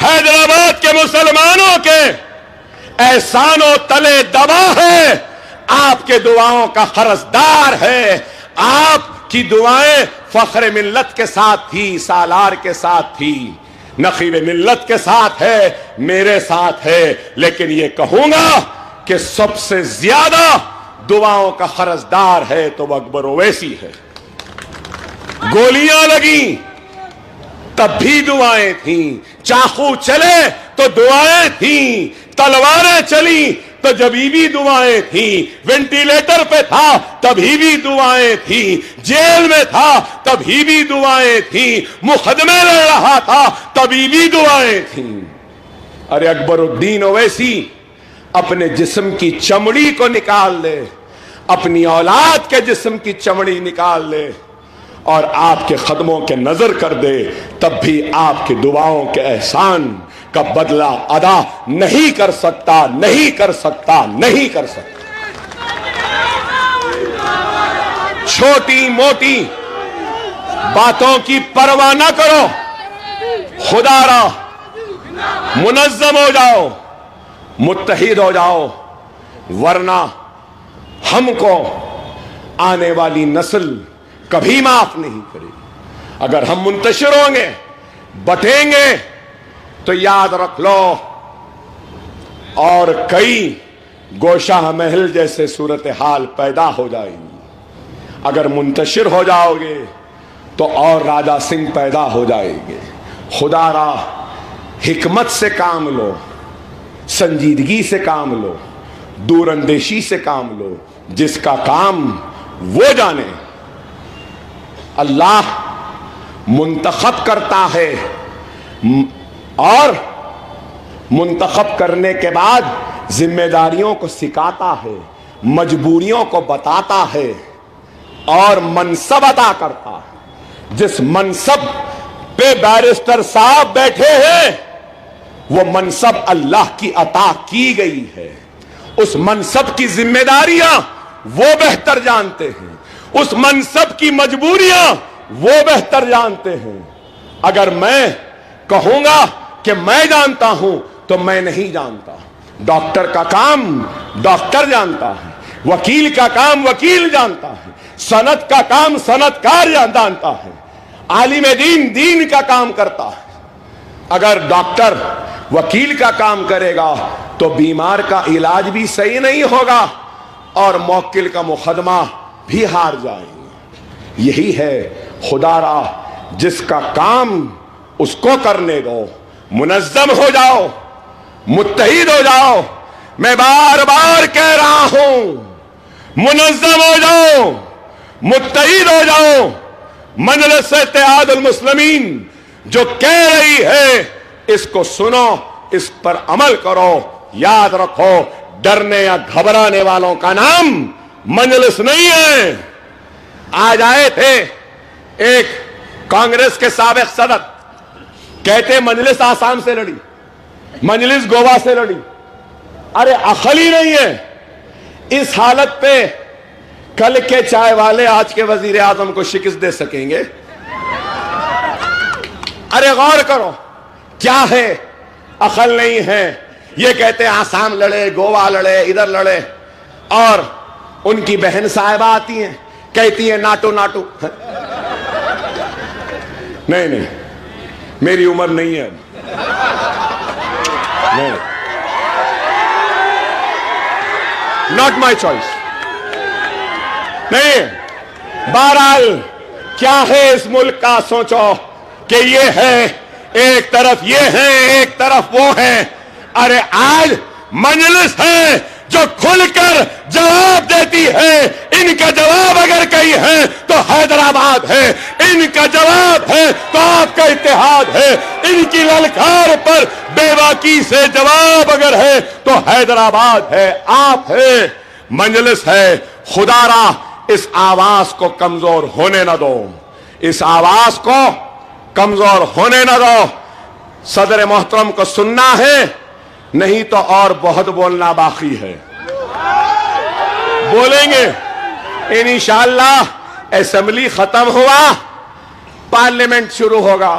حیدرآباد کے مسلمانوں کے احسانوں تلے دبا ہے، آپ کے دعاؤں کا قرضدار ہے. آپ کی دعائیں فخر ملت کے ساتھ تھی، سالار کے ساتھ تھی، نقیب ملت کے ساتھ ہے، میرے ساتھ ہے. لیکن یہ کہوں گا کہ سب سے زیادہ دعاؤں کا قرضدار ہے تو وہ اکبر اویسی ہے. گولیاں لگیں تب بھی دعائیں تھیں، چاقو چلے تو دعائیں تھیں، تلواریں چلی تو جبھی بھی دعائیں تھیں، وینٹیلیٹر پہ تھا تبھی بھی دعائیں تھیں، جیل میں تھا تبھی بھی دعائیں تھیں، مقدمے لڑ رہا تھا تبھی بھی دعائیں تھیں. ارے اکبر الدین اویسی اپنے جسم کی چمڑی کو نکال لے، اپنی اولاد کے جسم کی چمڑی نکال لے اور آپ کے قدموں کے نظر کر دے، تب بھی آپ کی دعاؤں کے احسان کا بدلہ ادا نہیں کر سکتا، نہیں کر سکتا، نہیں کر سکتا. چھوٹی موٹی باتوں کی پرواہ نہ کرو، خدا را منظم ہو جاؤ، متحد ہو جاؤ، ورنہ ہم کو آنے والی نسل کبھی معاف نہیں کرے گی. اگر ہم منتشر ہوں گے، بٹیں گے، تو یاد رکھ لو اور کئی گوشہ محل جیسے صورتحال پیدا ہو جائیں گی. اگر منتشر ہو جاؤ گے تو اور راجہ سنگھ پیدا ہو جائیں گے. خدا را حکمت سے کام لو، سنجیدگی سے کام لو، دور اندیشی سے کام لو. جس کا کام وہ جانے. اللہ منتخب کرتا ہے اور منتخب کرنے کے بعد ذمہ داریوں کو سکھاتا ہے، مجبوریوں کو بتاتا ہے اور منصب عطا کرتا ہے. جس منصب پہ بیرسٹر صاحب بیٹھے ہیں وہ منصب اللہ کی عطا کی گئی ہے. اس منصب کی ذمہ داریاں وہ بہتر جانتے ہیں، اس منصب کی مجبوریاں وہ بہتر جانتے ہیں. اگر میں کہوں گا کہ میں جانتا ہوں تو میں نہیں جانتا. ڈاکٹر کا کام ڈاکٹر جانتا ہے، وکیل کا کام وکیل جانتا ہے، صنعت کا کام صنعتکار جانتا ہے، عالم دین دین کا کام کرتا ہے. اگر ڈاکٹر وکیل کا کام کرے گا تو بیمار کا علاج بھی صحیح نہیں ہوگا اور موکل کا مقدمہ بھی ہار جائیں گے. یہی ہے خدا را جس کا کام اس کو کرنے دو. منظم ہو جاؤ، متحد ہو جاؤ. میں بار بار کہہ رہا ہوں منظم ہو جاؤ، متحد ہو جاؤ. مجلس اتحاد المسلمین جو کہہ رہی ہے اس کو سنو، اس پر عمل کرو. یاد رکھو ڈرنے یا گھبرانے والوں کا نام مجلس نہیں ہے. آج آئے تھے ایک کانگریس کے سابق صدر، کہتے مجلس آسام سے لڑی، مجلس گوا سے لڑی. ارے عقل ہی نہیں ہے. اس حالت پہ کل کے چائے والے آج کے وزیر اعظم کو شکست دے سکیں گے؟ ارے غور کرو کیا ہے، عقل نہیں ہے. یہ کہتے ہیں آسام لڑے، گوا لڑے، ادھر لڑے، اور ان کی بہن صاحبہ آتی ہیں کہتی ہیں ناٹو ناٹو. نہیں میری عمر نہیں ہے. نہیں، ناٹ مائی چوائس. نہیں. بہرحال کیا ہے اس ملک کا سوچو کہ یہ ہے، ایک طرف یہ ہے، ایک طرف وہ ہے. ارے آج مجلس ہے جو کھل کر جواب دیتی ہے. ان کا جواب اگر کہیں ہے تو حیدرآباد ہے، ان کا جواب ہے تو آپ کا اتحاد ہے. ان کی للکار پر بے باکی سے جواب اگر ہے تو حیدرآباد ہے، آپ ہے، مجلس ہے. خدا را اس آواز کو کمزور ہونے نہ دو، اس آواز کو کمزور ہونے نہ دو. صدر محترم کو سننا ہے، نہیں تو اور بہت بولنا باقی ہے. بولیں گے انشاءاللہ. اسمبلی ختم ہوا، پارلیمنٹ شروع ہوگا.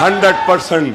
100%।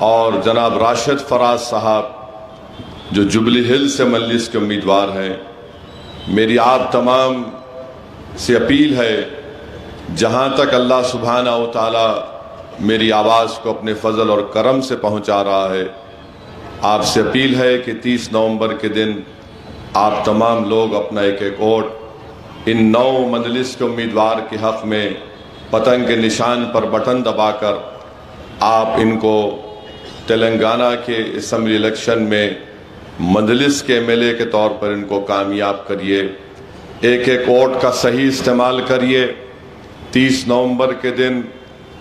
اور جناب راشد فراز صاحب جو جبلی ہل سے مجلس کے امیدوار ہیں، میری آپ تمام سے اپیل ہے، جہاں تک اللہ سبحانہ و تعالی میری آواز کو اپنے فضل اور کرم سے پہنچا رہا ہے، آپ سے اپیل ہے کہ 30 نومبر کے دن آپ تمام لوگ اپنا ایک ایک ووٹ ان 9 مجلس کے امیدوار کے حق میں پتنگ کے نشان پر بٹن دبا کر آپ ان کو تلنگانہ کے اسمبلی الیکشن میں مجلس کے MLA کے طور پر ان کو کامیاب کریے، ایک ایک ووٹ کا صحیح استعمال کریے۔ 30 نومبر کے دن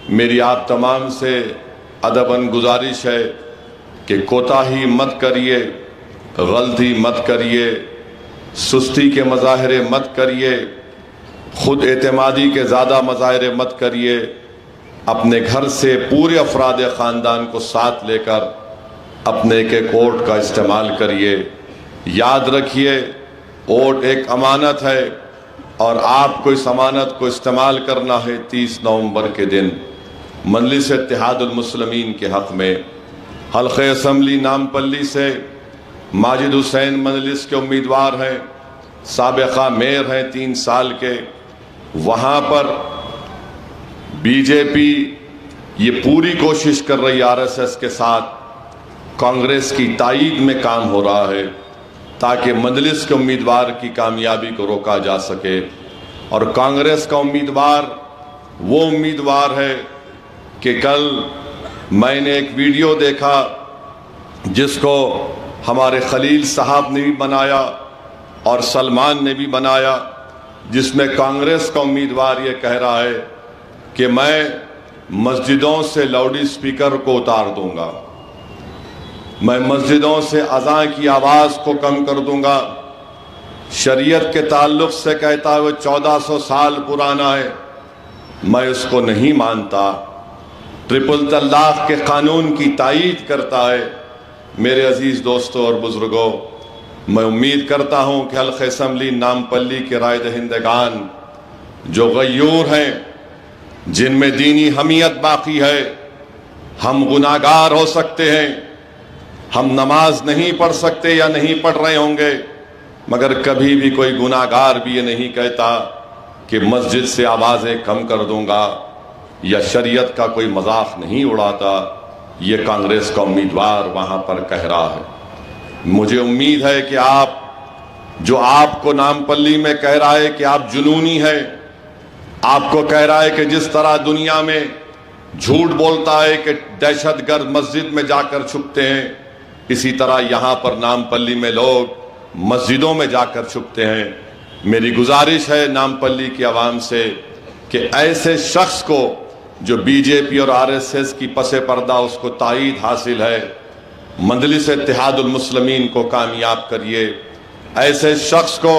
میری آپ تمام سے ادباً گزارش ہے کہ کوتاہی مت کریے، غلطی مت کریے، سستی کے مظاہرے مت کریے، خود اعتمادی کے زیادہ مظاہرے مت کریے، اپنے گھر سے پورے افراد خاندان کو ساتھ لے کر اپنے ایک ایک ووٹ کا استعمال کریے۔ یاد رکھیے ووٹ ایک امانت ہے اور آپ کو اس امانت کو استعمال کرنا ہے 30 نومبر کے دن مجلس اتحاد المسلمین کے حق میں۔ حلقہ اسمبلی نامپلی سے ماجد حسین مجلس کے امیدوار ہیں، سابقہ میئر ہیں 3 سال کے، وہاں پر بی جے پی یہ پوری کوشش کر رہی RSS کے ساتھ کانگریس کی تائید میں کام ہو رہا ہے تاکہ مجلس کے امیدوار کی کامیابی کو روکا جا سکے، اور کانگریس کا امیدوار وہ امیدوار ہے کہ کل میں نے ایک ویڈیو دیکھا جس کو ہمارے خلیل صاحب نے بھی بنایا اور سلمان نے بھی بنایا، جس میں کانگریس کا امیدوار یہ کہہ رہا ہے کہ میں مسجدوں سے لاؤڈ اسپیکر کو اتار دوں گا، میں مسجدوں سے اذان کی آواز کو کم کر دوں گا، شریعت کے تعلق سے کہتا ہے وہ 1400 سال پرانا ہے، میں اس کو نہیں مانتا، ٹرپل طلاق کے قانون کی تائید کرتا ہے۔ میرے عزیز دوستوں اور بزرگوں، میں امید کرتا ہوں کہ حلقہ اسمبلی نامپلی کے رائے دہندگان جو غیور ہیں، جن میں دینی حمیت باقی ہے، ہم گناہگار ہو سکتے ہیں، ہم نماز نہیں پڑھ سکتے یا نہیں پڑھ رہے ہوں گے، مگر کبھی بھی کوئی گناہگار بھی یہ نہیں کہتا کہ مسجد سے آوازیں کم کر دوں گا یا شریعت کا کوئی مذاق نہیں اڑاتا۔ یہ کانگریس کا امیدوار وہاں پر کہہ رہا ہے۔ مجھے امید ہے کہ آپ کو نامپلی میں کہہ رہا ہے کہ آپ جنونی ہیں، آپ کو کہہ رہا ہے کہ جس طرح دنیا میں جھوٹ بولتا ہے کہ دہشت گرد مسجد میں جا کر چھپتے ہیں، اسی طرح یہاں پر نامپلی میں لوگ مسجدوں میں جا کر چھپتے ہیں۔ میری گزارش ہے نامپلی کی عوام سے کہ ایسے شخص کو جو بی جے پی اور RSS کی پس پردہ اس کو تائید حاصل ہے، مجلس اتحاد المسلمین کو کامیاب کریے۔ ایسے شخص کو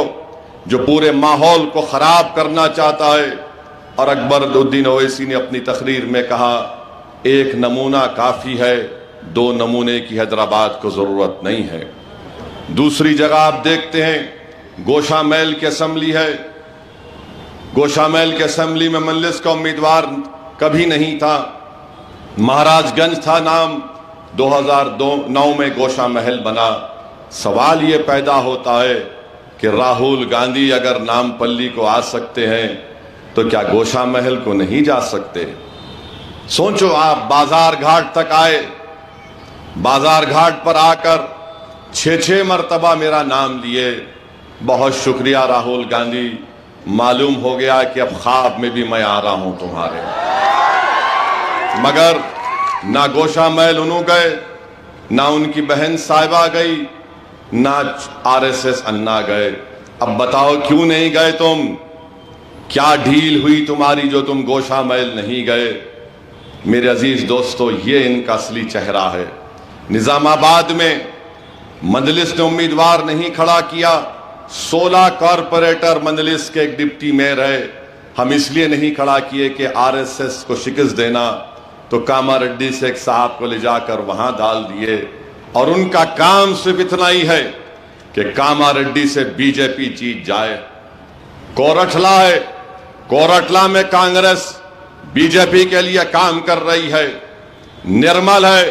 جو پورے ماحول کو خراب کرنا چاہتا ہے، اور اکبر الدین اویسی نے اپنی تقریر میں کہا ایک نمونہ کافی ہے، 2 نمونے کی حیدرآباد کو ضرورت نہیں ہے۔ دوسری جگہ آپ دیکھتے ہیں گوشہ میل کی اسمبلی ہے، گوشہ میل کے اسمبلی میں مجلس کا امیدوار کبھی نہیں تھا، مہاراج گنج تھا نام، 2009 میں گوشہ محل بنا۔ سوال یہ پیدا ہوتا ہے کہ راہول گاندھی اگر نامپلی کو آ سکتے ہیں تو کیا گوشہ محل کو نہیں جا سکتے؟ سوچو، آپ بازار گھاٹ تک آئے، بازار گھاٹ پر آ کر 6 مرتبہ میرا نام لیے، بہت شکریہ راہول گاندھی، معلوم ہو گیا کہ اب خواب میں بھی میں آ رہا ہوں تمہارے، مگر نہ گوشہ محل انہوں گئے، نہ ان کی بہن صاحبہ گئی، نہ RSS انا گئے۔ اب بتاؤ کیوں نہیں گئے تم؟ کیا ڈھیل ہوئی تمہاری جو تم گوشہ محل نہیں گئے؟ میرے عزیز دوستو، یہ ان کا اصلی چہرہ ہے۔ نظام آباد میں مجلس نے امیدوار نہیں کھڑا کیا، 16 کارپوریٹر مجلس کے ایک ڈپٹی میئر ہے، ہم اس لیے نہیں کھڑا کیے کہ RSS کو شکست دینا، تو کاما ریڈی سے ایک صاحب کو لے جا کر وہاں ڈال دیے، اور ان کا کام صرف اتنا ہی ہے کہ کاما ریڈی سے بی جے پی جیت جائے۔ کورٹلا ہے، کورٹلا میں کانگریس بی جے پی کے لیے کام کر رہی ہے۔ نرمل ہے،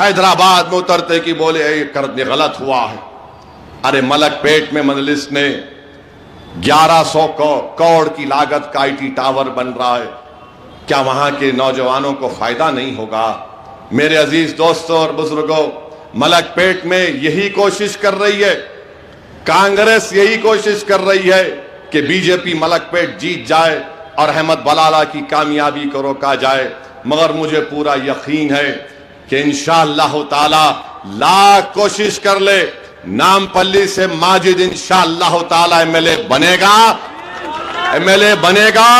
حیدرآباد میں اترتے کہ بولے یہ غلط ہوا ہے. ارے ملک پیٹ میں مجلس نے 1100 کروڑ کی لاگت کا آئی ٹی ٹاور بن رہا ہے. کیا وہاں کے نوجوانوں کو فائدہ نہیں ہوگا؟ میرے عزیز دوستوں اور بزرگوں، ملک پیٹ میں یہی کوشش کر رہی ہے، کانگریس یہی کوشش کر رہی ہے کہ بی جے پی ملک پیٹ جیت جائے اور احمد بلالہ کی کامیابی کو روکا جائے. مگر مجھے پورا یقین ہے کہ انشاءاللہ تعالی لاکھ کوشش کر لے، نامپلی سے ماجد انشاءاللہ تعالی ایم ایل اے بنے گا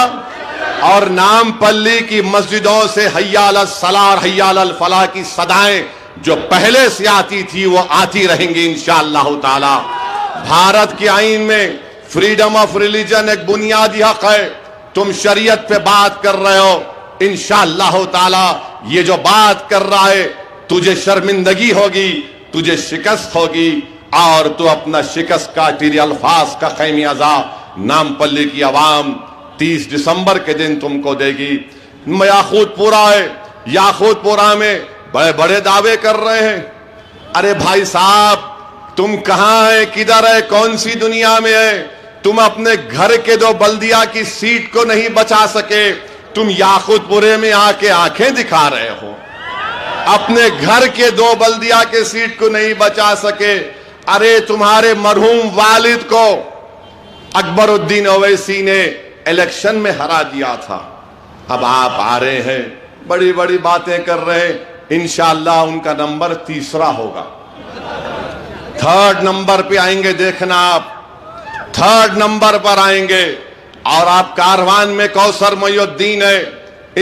اور نامپلی کی مسجدوں سے حی علی الصلاۃ حی علی الفلاح کی صدائیں جو پہلے سے آتی تھی وہ آتی رہیں گی انشاءاللہ تعالی. بھارت کے آئین میں فریڈم آف ریلیجن ایک بنیادی حق ہے. تم شریعت پہ بات کر رہے ہو، انشاءاللہ تعالی یہ جو بات کر رہا ہے تجھے شرمندگی ہوگی، تجھے شکست ہوگی اور تو اپنا شکست کا تیرے الفاظ کا خمیازہ نامپلی کی عوام 30 دسمبر کے دن تم کو دے گی. یاقوت پورا ہے، یاقوت پورا میں بڑے بڑے دعوے کر رہے ہیں. ارے بھائی صاحب تم کہاں ہے، کدھر ہے، کون سی دنیا میں ہے؟ تم اپنے گھر کے 2 بلدیہ کی سیٹ کو نہیں بچا سکے، تم یاقوت پورے میں آ کے آنکھیں دکھا رہے ہو. اپنے گھر کے 2 بلدیہ کے سیٹ کو نہیں بچا سکے. ارے تمہارے مرحوم والد کو اکبر الدین اویسی نے الیکشن میں ہرا دیا تھا. اب آپ آ رہے ہیں، بڑی بڑی باتیں کر رہے ہیں. انشاءاللہ ان کا نمبر 3 ہوگا، 3rd نمبر پہ آئیں گے. دیکھنا آپ 3rd نمبر پر آئیں گے. اور آپ کاروان میں کوثر محی الدین ہے،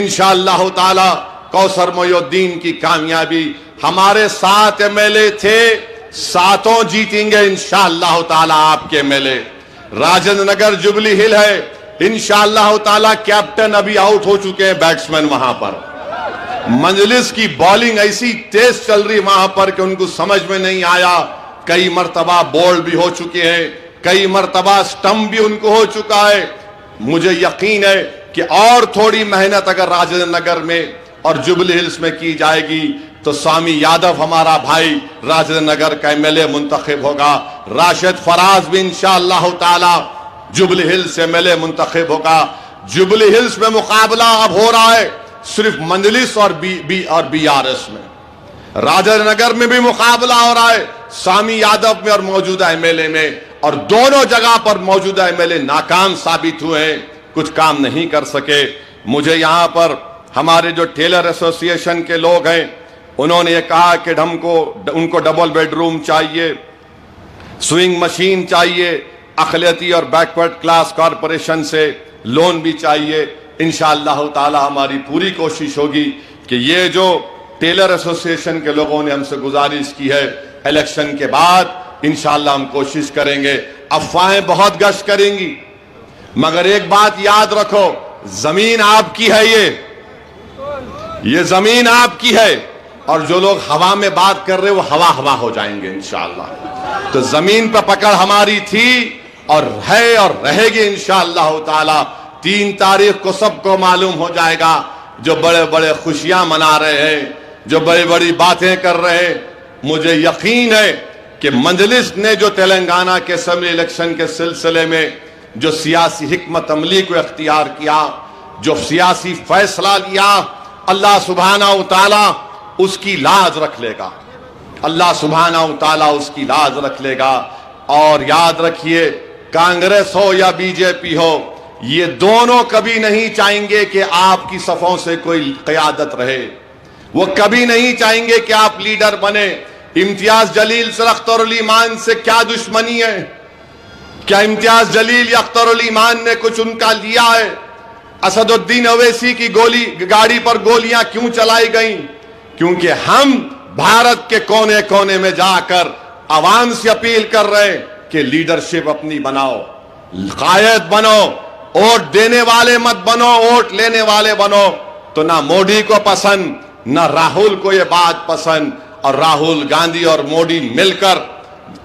انشاءاللہ تعالی کوثر محی الدین کی کامیابی. ہمارے 7 ایم ایل اے تھے، 7 جیتیں گے انشاءاللہ تعالی آپ کے M L A. Rajendra Nagar Jubilee hill ہے، انشاءاللہ تعالی کیپٹن ابھی آؤٹ ہو چکے ہیں بیٹسمین وہاں پر. مجلس کی بالنگ ایسی تیز چل رہی وہاں پر کہ ان کو سمجھ میں نہیں آیا. کئی مرتبہ بولڈ بھی ہو چکے ہیں، کئی مرتبہ سٹمپ بھی ان کو ہو چکا ہے. مجھے یقین ہے کہ اور تھوڑی محنت اگر راجندر نگر میں اور جبلی ہلز میں کی جائے گی تو سوامی یادو ہمارا بھائی راجندر نگر کا ایم ایل اے منتخب ہوگا. راشد فراز بھی انشاءاللہ تعالی جبلی ہلز سے ایم ایل اے منتخب ہوگا. جبلی ہلز میں مقابلہ اب ہو رہا ہے صرف مجلس اور بی آر ایس میں. راجندر نگر میں بھی مقابلہ ہو رہا ہے سوامی یادو میں اور موجودہ ایم ایل اے میں. اور دونوں جگہ پر موجودہ ایم ایل اے ناکام ثابت ہوئے ہیں، کچھ کام نہیں کر سکے. مجھے یہاں پر ہمارے جو ٹیلر ایسوسی ایشن کے لوگ ہیں انہوں نے یہ کہا کہ ان کو ڈبل بیڈ روم چاہیے، سوئنگ مشین چاہیے، اقلیتی اور بیکورڈ کلاس کارپوریشن سے لون بھی چاہیے. انشاءاللہ تعالی ہماری پوری کوشش ہوگی کہ یہ جو ٹیلر ایسوسی ایشن کے لوگوں نے ہم سے گزارش کی ہے الیکشن کے بعد انشاءاللہ ہم کوشش کریں گے. افواہیں بہت گشت کریں گی مگر ایک بات یاد رکھو، زمین آپ کی ہے، یہ زمین آپ کی ہے اور جو لوگ ہوا میں بات کر رہے وہ ہوا ہو جائیں گے انشاءاللہ. تو زمین پہ پکڑ ہماری تھی اور ہے اور رہے گی انشاءاللہ تعالی. 3 تاریخ کو سب کو معلوم ہو جائے گا. جو بڑے بڑے خوشیاں منا رہے ہیں، جو بڑی بڑی باتیں کر رہے ہیں، مجھے یقین ہے کہ مجلس نے جو تلنگانہ کے اسمبلی الیکشن کے سلسلے میں جو سیاسی حکمت عملی کو اختیار کیا، جو سیاسی فیصلہ لیا، اللہ سبحانہ و تعالی اس کی لاز رکھ لے گا. اللہ سبحانہ و تعالی اس کی لاز رکھ لے گا. اور یاد رکھیے کانگریس ہو یا بی جے پی ہو، یہ دونوں کبھی نہیں چاہیں گے کہ آپ کی صفوں سے کوئی قیادت رہے. وہ کبھی نہیں چاہیں گے کہ آپ لیڈر بنے. امتیاز جلیل سے اختر علی ایمان سے کیا دشمنی ہے؟ کیا امتیاز جلیل یا اختر علی ایمان نے کچھ ان کا لیا ہے؟ اسد الدین اویسی کی گاڑی پر گولیاں کیوں چلائی گئیں؟ کیونکہ ہم بھارت کے کونے کونے میں جا کر عوام سے اپیل کر رہے ہیں کہ لیڈرشپ اپنی بناؤ، قائد بنو، ووٹ دینے والے مت بنو، ووٹ لینے والے بنو. تو نہ مودی کو پسند نہ راہل کو یہ بات پسند. اور راہل گاندھی اور مودی مل کر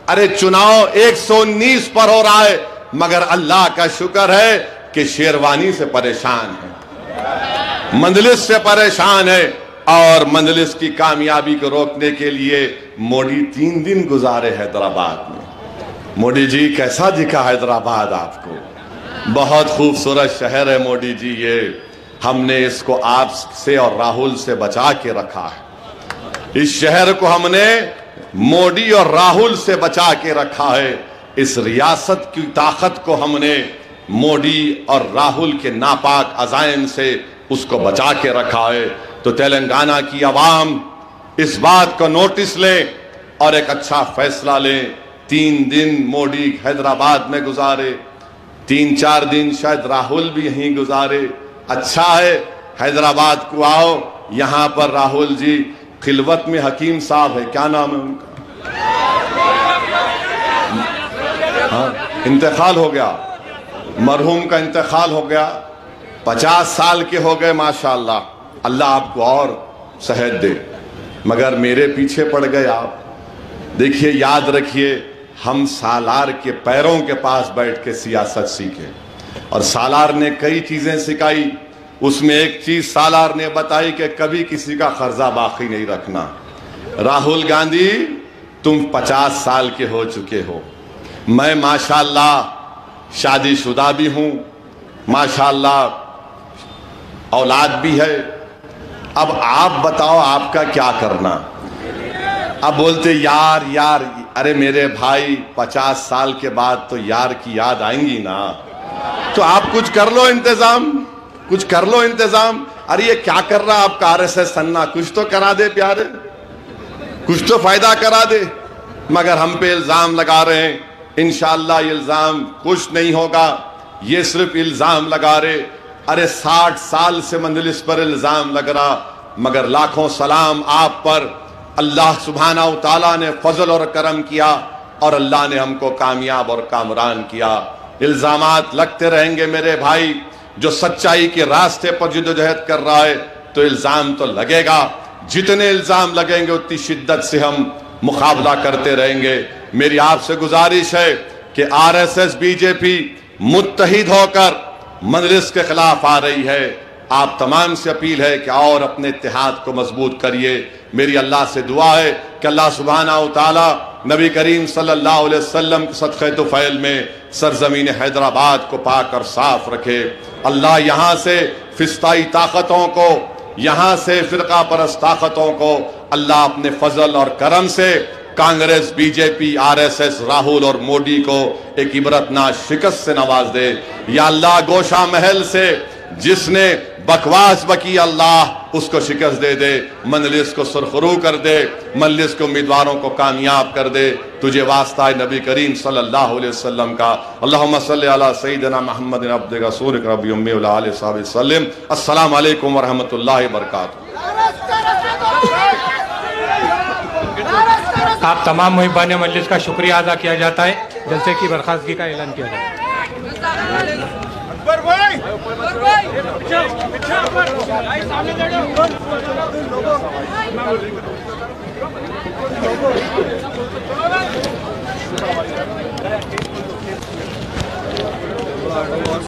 ارے چناؤ 119 پر ہو رہا ہے مگر اللہ کا شکر ہے کہ شیروانی سے پریشان ہے، مجلس سے پریشان ہے اور مجلس کی کامیابی کو روکنے کے لیے موڈی 3 دن گزارے حیدرآباد میں. موڈی جی کیسا دکھا حیدرآباد آپ کو؟ بہت خوبصورت شہر ہے موڈی جی. یہ ہم نے اس کو آپ سے اور راہل سے بچا کے رکھا ہے. اس شہر کو ہم نے موڈی اور راہل سے بچا کے رکھا ہے. اس ریاست کی طاقت کو ہم نے موڈی اور راہل کے ناپاک عزائم سے اس کو بچا کے رکھا ہے. تو تلنگانہ کی عوام اس بات کو نوٹس لیں اور ایک اچھا فیصلہ لیں. 3 دن موڈی حیدرآباد میں گزارے, 3-4 دن شاید راہل بھی یہیں گزارے. اچھا ہے حیدرآباد کو آؤ. یہاں پر راہل جی خلوت میں حکیم صاحب ہے, کیا نام ہے ان کا؟ انتقال ہو گیا, مرحوم کا انتقال ہو گیا. 50 سال کے ہو گئے ماشاءاللہ. اللہ آپ کو اور صحت دے, مگر میرے پیچھے پڑ گئے آپ. دیکھیے یاد رکھیے, ہم سالار کے پیروں کے پاس بیٹھ کے سیاست سیکھے اور سالار نے کئی چیزیں سکھائی. اس میں ایک چیز سالار نے بتائی کہ کبھی کسی کا قرضہ باقی نہیں رکھنا. راہل گاندھی تم 50 سال کے ہو چکے ہو, میں ماشاءاللہ شادی شدہ بھی ہوں, ماشاءاللہ اولاد بھی ہے. اب آپ بتاؤ آپ کا کیا کرنا؟ اب بولتے یار ارے میرے بھائی 50 سال کے بعد تو یار کی یاد آئیں گی نا, تو آپ کچھ کر لو انتظام, کچھ کر لو انتظام. ارے یہ کیا کر رہا آپ کا RSS سننا, کچھ تو کرا دے پیارے, کچھ تو فائدہ کرا دے. مگر ہم پہ الزام لگا رہے ہیں. انشاءاللہ یہ الزام کچھ نہیں ہوگا, یہ صرف الزام لگا رہے. ارے 60 سال سے مجلس پر الزام لگ رہا, مگر لاکھوں سلام آپ پر. اللہ سبحانہ و تعالیٰ نے فضل اور کرم کیا اور اللہ نے ہم کو کامیاب اور کامران کیا. الزامات لگتے رہیں گے میرے بھائی. جو سچائی کے راستے پر جدوجہد کر رہا ہے تو الزام تو لگے گا. جتنے الزام لگیں گے اتنی شدت سے ہم مقابلہ کرتے رہیں گے. میری آپ سے گزارش ہے کہ RSS BJP متحد ہو کر مجلس کے خلاف آ رہی ہے. آپ تمام سے اپیل ہے کہ اور اپنے اتحاد کو مضبوط کریے. میری اللہ سے دعا ہے کہ اللہ سبحانہ و تعالی نبی کریم صلی اللہ علیہ وسلم کے صدقہ طفیل میں سرزمین حیدرآباد کو پاک اور صاف رکھے. اللہ یہاں سے فسطائی طاقتوں کو, یہاں سے فرقہ پرست طاقتوں کو اللہ اپنے فضل اور کرم سے کانگریس BJP RSS راہل اور موڈی کو ایک عبرتناک شکست سے نواز دے. یا اللہ گوشہ محل سے جس نے بکواس بکی اللہ اس کو شکست دے دے, مجلس کو سرخرو کر دے, مجلس کے امیدواروں کو کامیاب کر دے. تجھے واسطہ ہے نبی کریم صلی اللہ علیہ وسلم کا. اللہم صلی علی سیدنا محمد عبدک رسولک ربی امی وعلی آلہ وصحبہ وسلم. السلام علیکم ورحمۃ اللہ وبرکاتہ. آپ تمام محبان مجلس کا شکریہ ادا کیا جاتا ہے. جلسے کی برخاستگی کا اعلان کیا جاتا ہے.